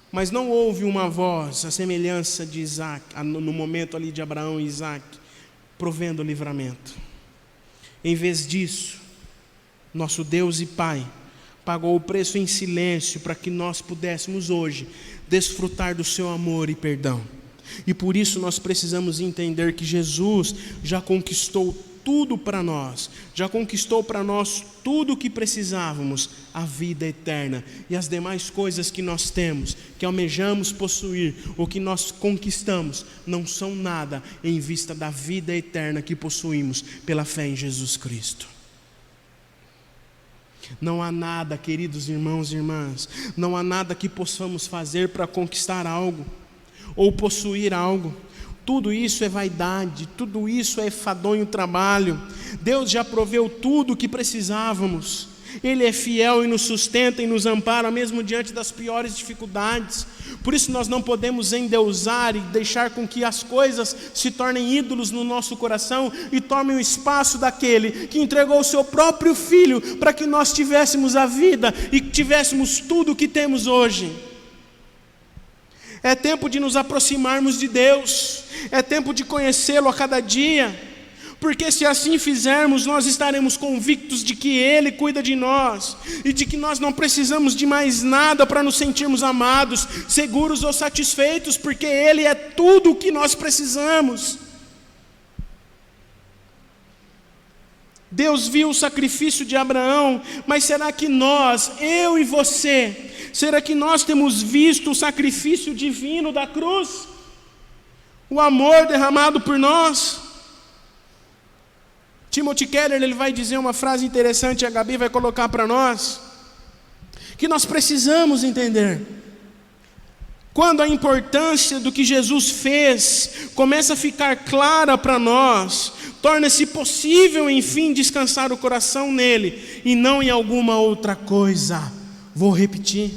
Mas não houve uma voz, a semelhança de Isaac, no momento ali de Abraão e Isaac, provendo o livramento. Em vez disso, nosso Deus e Pai pagou o preço em silêncio para que nós pudéssemos hoje desfrutar do seu amor e perdão. E por isso nós precisamos entender que Jesus já conquistou tudo para nós, já conquistou para nós tudo o que precisávamos, a vida eterna, e as demais coisas que nós temos, que almejamos possuir, ou que nós conquistamos, não são nada em vista da vida eterna que possuímos pela fé em Jesus Cristo. Não há nada, queridos irmãos e irmãs, não há nada que possamos fazer para conquistar algo, ou possuir algo. Tudo isso é vaidade, tudo isso é enfadonho trabalho. Deus já proveu tudo o que precisávamos. Ele é fiel e nos sustenta e nos ampara mesmo diante das piores dificuldades. Por isso nós não podemos endeusar e deixar com que as coisas se tornem ídolos no nosso coração e tomem o espaço daquele que entregou o seu próprio Filho para que nós tivéssemos a vida e tivéssemos tudo o que temos hoje. É tempo de nos aproximarmos de Deus, é tempo de conhecê-lo a cada dia, porque se assim fizermos, nós estaremos convictos de que Ele cuida de nós, e de que nós não precisamos de mais nada para nos sentirmos amados, seguros ou satisfeitos, porque Ele é tudo o que nós precisamos. Deus viu o sacrifício de Abraão, mas será que nós, eu e você, será que nós temos visto o sacrifício divino da cruz? O amor derramado por nós? Timothy Keller, ele vai dizer uma frase interessante, a Gabi vai colocar para nós, que nós precisamos entender. Quando a importância do que Jesus fez começa a ficar clara para nós, torna-se possível, enfim, descansar o coração nele e não em alguma outra coisa. Vou repetir.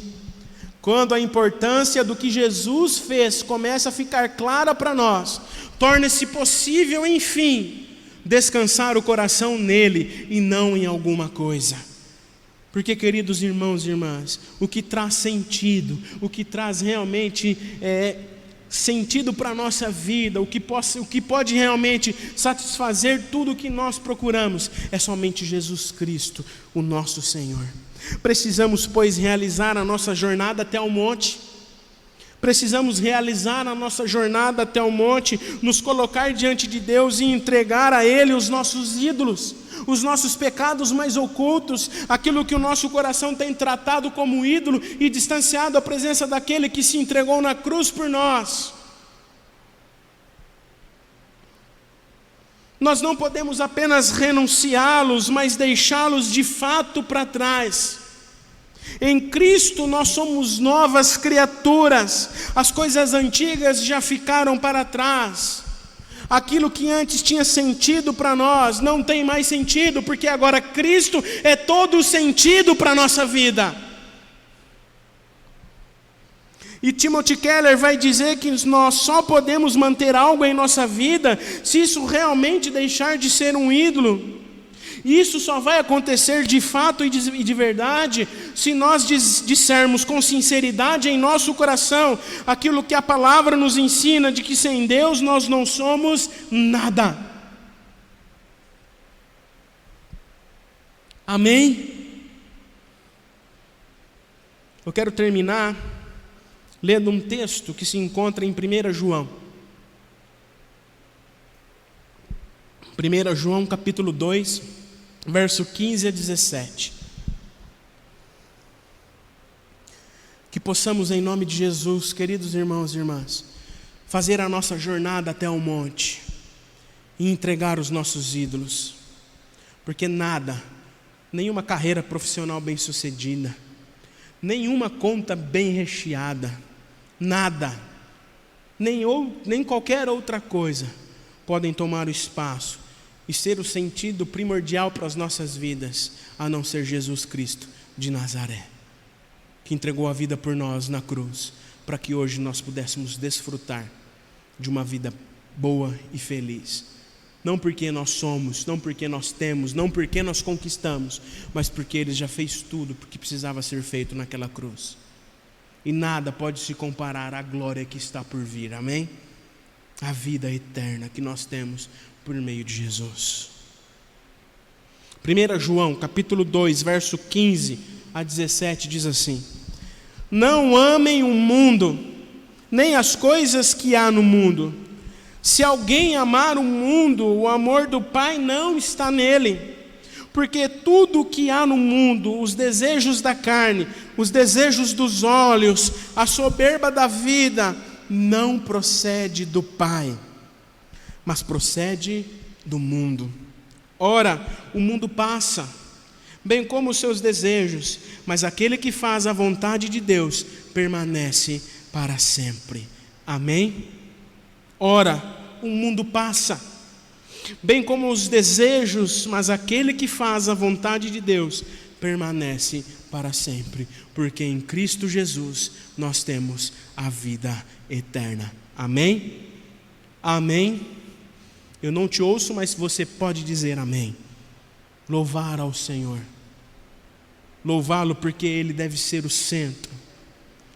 Quando a importância do que Jesus fez começa a ficar clara para nós, torna-se possível, enfim, descansar o coração nele e não em alguma coisa. Porque, queridos irmãos e irmãs, o que traz sentido, o que traz realmente sentido para a nossa vida, o que pode realmente satisfazer tudo o que nós procuramos, é somente Jesus Cristo, o nosso Senhor. Precisamos, pois, realizar a nossa jornada até o monte. Precisamos realizar a nossa jornada até o monte, nos colocar diante de Deus e entregar a Ele os nossos ídolos, os nossos pecados mais ocultos, aquilo que o nosso coração tem tratado como ídolo e distanciado a presença daquele que se entregou na cruz por nós. Nós não podemos apenas renunciá-los, mas deixá-los de fato para trás. Em Cristo nós somos novas criaturas, as coisas antigas já ficaram para trás. Aquilo que antes tinha sentido para nós não tem mais sentido, porque agora Cristo é todo o sentido para a nossa vida. E Timothy Keller vai dizer que nós só podemos manter algo em nossa vida se isso realmente deixar de ser um ídolo. E isso só vai acontecer de fato e de verdade se nós dissermos com sinceridade em nosso coração aquilo que a palavra nos ensina, de que sem Deus nós não somos nada. Amém? Eu quero terminar lendo um texto que se encontra em 1 João. 1 João capítulo 2, verso 15 a 17. Que possamos, em nome de Jesus, queridos irmãos e irmãs, fazer a nossa jornada até o monte e entregar os nossos ídolos. Porque nada, nenhuma carreira profissional bem-sucedida, nenhuma conta bem recheada, nada nem qualquer outra coisa podem tomar o espaço e ser o sentido primordial para as nossas vidas, a não ser Jesus Cristo de Nazaré, que entregou a vida por nós na cruz, para que hoje nós pudéssemos desfrutar de uma vida boa e feliz. Não porque nós somos, não porque nós temos, não porque nós conquistamos, mas porque Ele já fez tudo porque precisava ser feito naquela cruz. E nada pode se comparar à glória que está por vir, amém? A vida eterna que nós temos por meio de Jesus. 1 João, capítulo 2, verso 15 a 17, diz assim: não amem o mundo, nem as coisas que há no mundo. Se alguém amar o mundo, o amor do Pai não está nele. Porque tudo o que há no mundo, os desejos da carne, os desejos dos olhos, a soberba da vida, não procede do Pai, mas procede do mundo. Ora, o mundo passa, bem como os seus desejos, mas aquele que faz a vontade de Deus permanece para sempre. Amém? Ora, o mundo passa, bem como os desejos, mas aquele que faz a vontade de Deus permanece para sempre, porque em Cristo Jesus nós temos a vida eterna. Amém? Amém? Eu não te ouço, mas você pode dizer amém. Louvar ao Senhor, louvá-lo porque Ele deve ser o centro,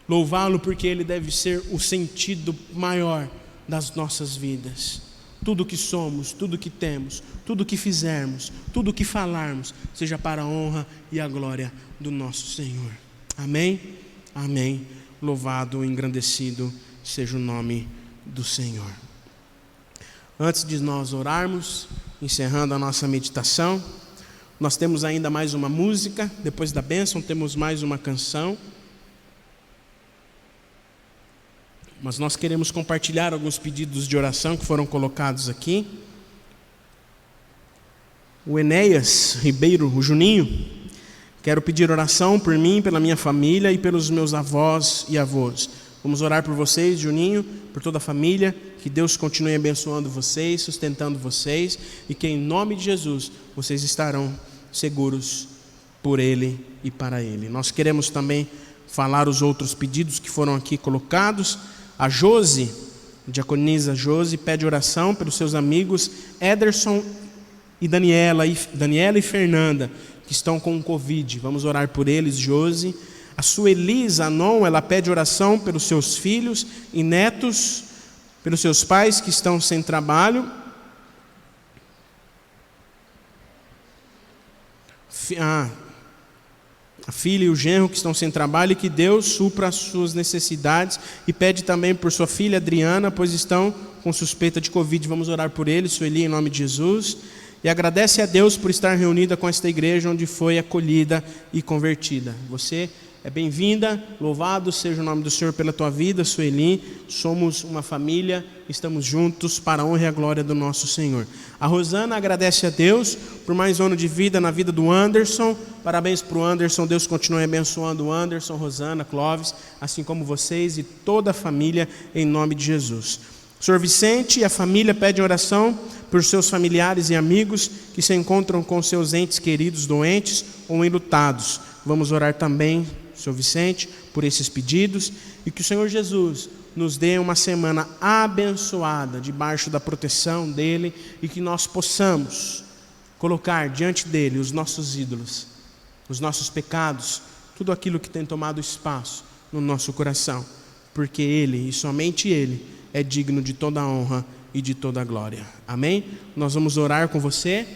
louvá-lo porque Ele deve ser o sentido maior das nossas vidas. Tudo que somos, tudo que temos, tudo que fizermos, tudo que falarmos, seja para a honra e a glória do nosso Senhor. Amém? Amém. Louvado, engrandecido seja o nome do Senhor. Antes de nós orarmos, encerrando a nossa meditação, nós temos ainda mais uma música. Depois da bênção temos mais uma canção. Mas nós queremos compartilhar alguns pedidos de oração que foram colocados aqui. O Enéas Ribeiro, o Juninho: quero pedir oração por mim, pela minha família e pelos meus avós e avós. Vamos orar por vocês, Juninho, por toda a família. Que Deus continue abençoando vocês, sustentando vocês, e que em nome de Jesus vocês estarão seguros por Ele e para Ele. Nós queremos também falar os outros pedidos que foram aqui colocados. A Josi, a diaconisa Josi, pede oração pelos seus amigos Ederson e Daniela e Fernanda, que estão com Covid. Vamos orar por eles, Josi. A Sueli Zanon, ela pede oração pelos seus filhos e netos, pelos seus pais que estão sem trabalho. A filha e o genro que estão sem trabalho, e que Deus supra as suas necessidades, e pede também por sua filha Adriana, pois estão com suspeita de Covid. Vamos orar por eles, Sueli, em nome de Jesus, e agradece a Deus por estar reunida com esta igreja onde foi acolhida e convertida. Você é bem-vinda, louvado seja o nome do Senhor pela tua vida, Sueli. Somos uma família, estamos juntos para a honra e a glória do nosso Senhor. A Rosana agradece a Deus por mais um ano de vida na vida do Anderson. Parabéns para o Anderson, Deus continue abençoando o Anderson, Rosana, Clóvis, assim como vocês e toda a família, em nome de Jesus. O Senhor Vicente e a família pedem oração por seus familiares e amigos que se encontram com seus entes queridos doentes ou enlutados. Vamos orar também, Senhor Vicente, por esses pedidos, e que o Senhor Jesus nos dê uma semana abençoada, debaixo da proteção dEle, e que nós possamos colocar diante dEle os nossos ídolos, os nossos pecados, tudo aquilo que tem tomado espaço no nosso coração, porque Ele, e somente Ele, é digno de toda a honra e de toda a glória. Amém? Nós vamos orar com você,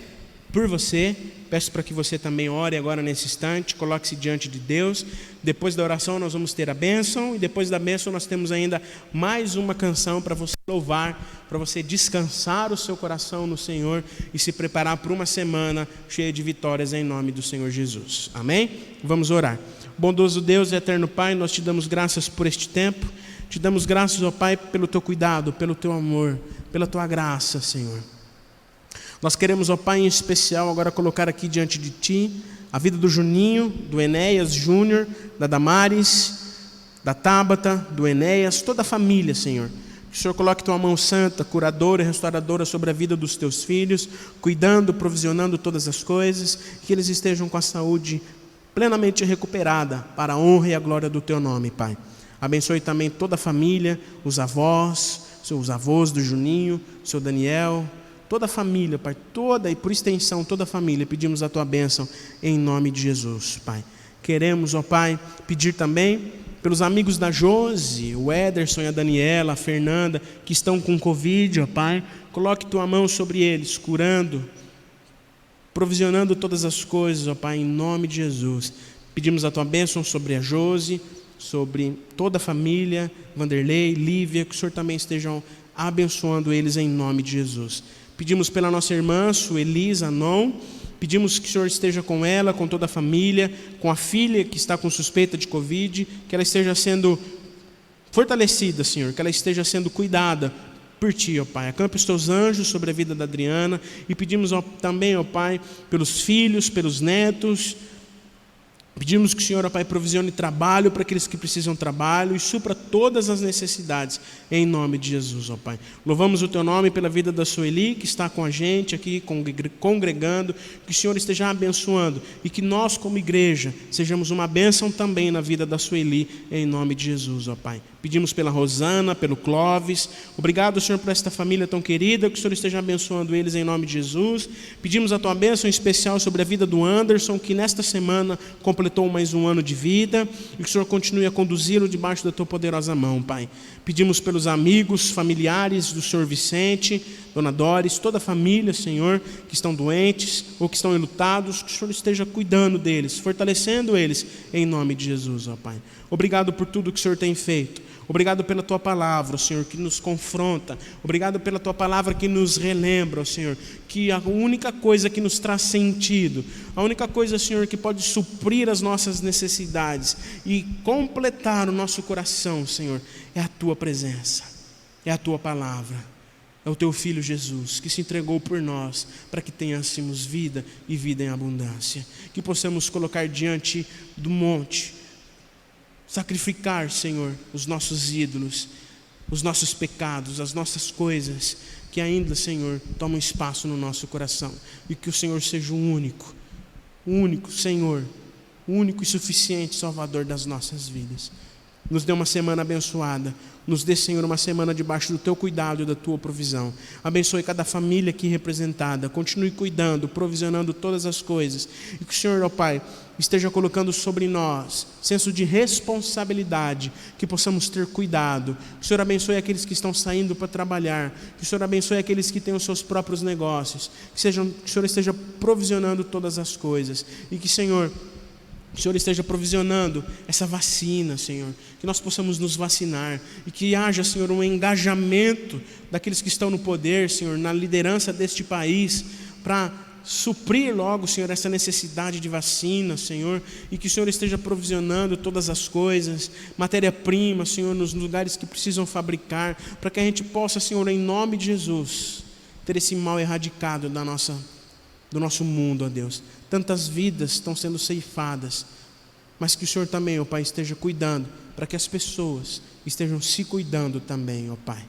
por você. Peço para que você também ore agora nesse instante, coloque-se diante de Deus. Depois da oração nós vamos ter a bênção, e depois da bênção nós temos ainda mais uma canção para você louvar, para você descansar o seu coração no Senhor e se preparar para uma semana cheia de vitórias em nome do Senhor Jesus. Amém? Vamos orar. Bondoso Deus e eterno Pai, nós te damos graças por este tempo, te damos graças, ó Pai, pelo teu cuidado, pelo teu amor, pela tua graça, Senhor. Nós queremos, ó Pai, em especial agora colocar aqui diante de Ti a vida do Juninho, do Enéas Júnior, da Damares, da Tábata, do Enéas, toda a família, Senhor. Que o Senhor coloque tua mão santa, curadora e restauradora sobre a vida dos teus filhos, cuidando, provisionando todas as coisas, que eles estejam com a saúde plenamente recuperada para a honra e a glória do teu nome, Pai. Abençoe também toda a família, os avós, os avós do Juninho, o seu Daniel, toda a família, Pai, toda e por extensão toda a família, pedimos a tua bênção em nome de Jesus, Pai. Queremos, ó Pai, pedir também pelos amigos da Josi, o Ederson e a Daniela, a Fernanda, que estão com Covid, ó Pai, coloque tua mão sobre eles, curando, provisionando todas as coisas, ó Pai, em nome de Jesus. Pedimos a tua bênção sobre a Josi, sobre toda a família, Vanderlei, Lívia, que o Senhor também esteja abençoando eles em nome de Jesus. Pedimos pela nossa irmã, Sueli Zanon, pedimos que o Senhor esteja com ela, com toda a família, com a filha que está com suspeita de Covid, que ela esteja sendo fortalecida, Senhor, que ela esteja sendo cuidada por Ti, ó Pai. Acampa os Teus anjos sobre a vida da Adriana e pedimos também, ó Pai, pelos filhos, pelos netos. Pedimos que o Senhor, ó Pai, provisione trabalho para aqueles que precisam de trabalho e supra todas as necessidades, em nome de Jesus, ó Pai. Louvamos o Teu nome pela vida da Sueli, que está com a gente aqui, congregando, que o Senhor esteja abençoando e que nós, como igreja, sejamos uma bênção também na vida da Sueli, em nome de Jesus, ó Pai. Pedimos pela Rosana, pelo Clóvis. Obrigado, Senhor, por esta família tão querida, que o Senhor esteja abençoando eles em nome de Jesus. Pedimos a Tua bênção especial sobre a vida do Anderson, que nesta semana completou mais um ano de vida, e que o Senhor continue a conduzi-lo debaixo da Tua poderosa mão, Pai. Pedimos pelos amigos, familiares do Senhor Vicente, Dona Doris, toda a família, Senhor, que estão doentes ou que estão enlutados, que o Senhor esteja cuidando deles, fortalecendo eles, em nome de Jesus, ó Pai. Obrigado por tudo que o Senhor tem feito. Obrigado pela Tua palavra, Senhor, que nos confronta. Obrigado pela Tua palavra que nos relembra, Senhor, que a única coisa que nos traz sentido, a única coisa, Senhor, que pode suprir as nossas necessidades e completar o nosso coração, Senhor, é a Tua presença, é a Tua palavra, é o Teu Filho Jesus, que se entregou por nós, para que tenhamos vida e vida em abundância, que possamos colocar diante do monte, sacrificar, Senhor, os nossos ídolos, os nossos pecados, as nossas coisas que ainda, Senhor, tomam espaço no nosso coração, e que o Senhor seja o único Senhor, o único e suficiente Salvador das nossas vidas. Nos dê uma semana abençoada. Nos dê, Senhor, uma semana debaixo do Teu cuidado e da Tua provisão. Abençoe cada família aqui representada. Continue cuidando, provisionando todas as coisas. E que o Senhor, ó Pai, esteja colocando sobre nós senso de responsabilidade, que possamos ter cuidado. Que o Senhor abençoe aqueles que estão saindo para trabalhar. Que o Senhor abençoe aqueles que têm os seus próprios negócios. Que o Senhor esteja provisionando todas as coisas. E que, Senhor, o Senhor esteja provisionando essa vacina, Senhor, que nós possamos nos vacinar e que haja, Senhor, um engajamento daqueles que estão no poder, Senhor, na liderança deste país, para suprir logo, Senhor, essa necessidade de vacina, Senhor, e que o Senhor esteja provisionando todas as coisas, matéria-prima, Senhor, nos lugares que precisam fabricar, para que a gente possa, Senhor, em nome de Jesus, ter esse mal erradicado do nosso mundo, ó Deus. Tantas vidas estão sendo ceifadas, mas que o Senhor também, ó Pai, esteja cuidando, para que as pessoas estejam se cuidando também, ó Pai.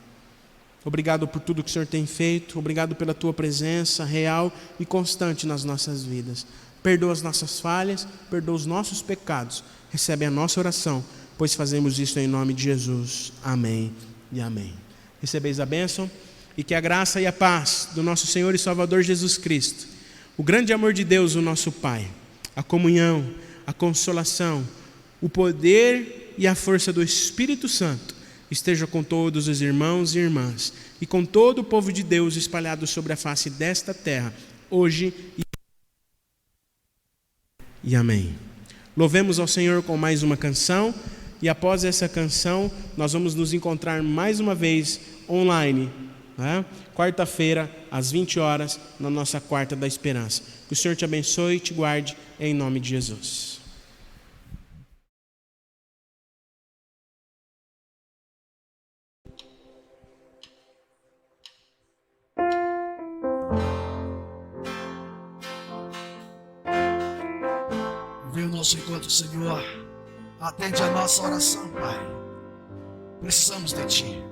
Obrigado por tudo que o Senhor tem feito, obrigado pela Tua presença real e constante nas nossas vidas. Perdoa as nossas falhas, perdoa os nossos pecados, recebe a nossa oração, pois fazemos isso em nome de Jesus. Amém e amém. Recebeis a bênção, e que a graça e a paz do nosso Senhor e Salvador Jesus Cristo, o grande amor de Deus, o nosso Pai, a comunhão, a consolação, o poder e a força do Espírito Santo esteja com todos os irmãos e irmãs e com todo o povo de Deus espalhado sobre a face desta terra, hoje e amém. Louvemos ao Senhor com mais uma canção, e após essa canção nós vamos nos encontrar mais uma vez online, quarta-feira, às 20 horas, na nossa Quarta da Esperança. Que o Senhor te abençoe e te guarde, em nome de Jesus. Vem o nosso encontro, Senhor. Atende a nossa oração, Pai. Precisamos de Ti.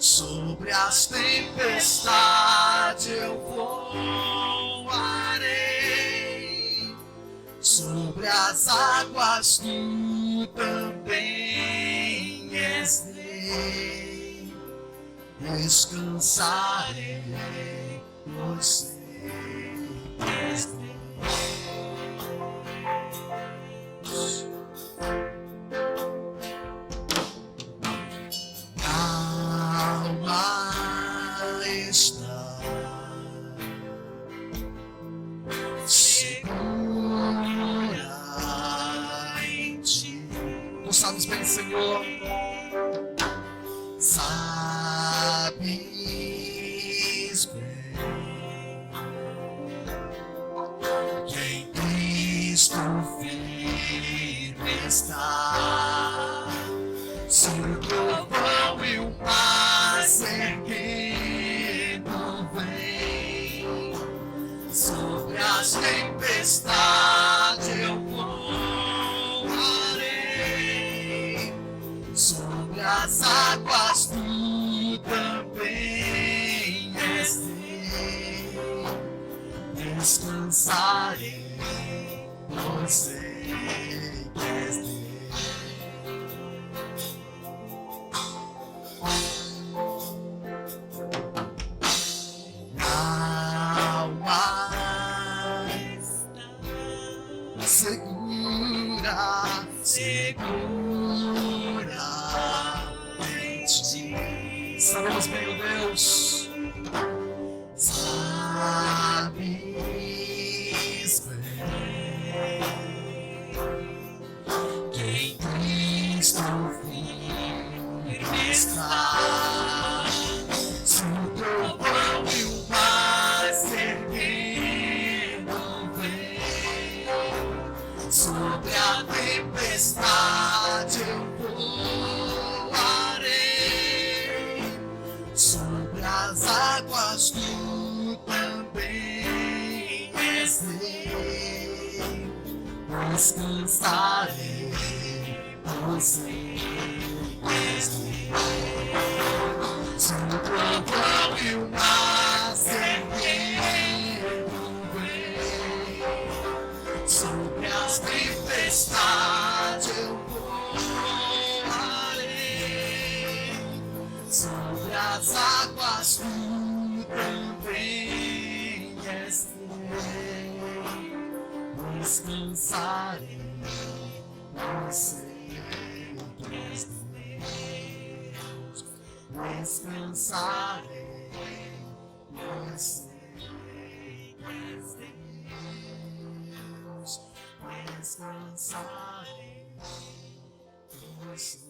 Sobre as tempestades eu voarei, sobre as águas tu também és rei. Descansarei, pois sei que és Deus. Está segura em ti. Tu sabes bem, Senhor. Sabes bem que em Cristo firme está. Sobre o trovão e o mar erguendo vem, sobre as tempestades eu voarei, sobre as águas tu também és rei. Descansarei, pois sei que és Deus. Segura, segura em ti. Sabemos bem, ó Deus. Sabes bem que em Cristo firme está. Se o trovão e o mar erguendo vem, sobre a tempestade eu voarei, sobre as águas tu também és rei. Descansarei, pois sei que és Deus. Se o trovão e o mar erguendo vem, sobre as tempestades eu voarei, sobre as águas tu também és rei. Descansarei, pois sei que és Deus. Descansarei, pois sei que és Deus. Descansarei, pois sei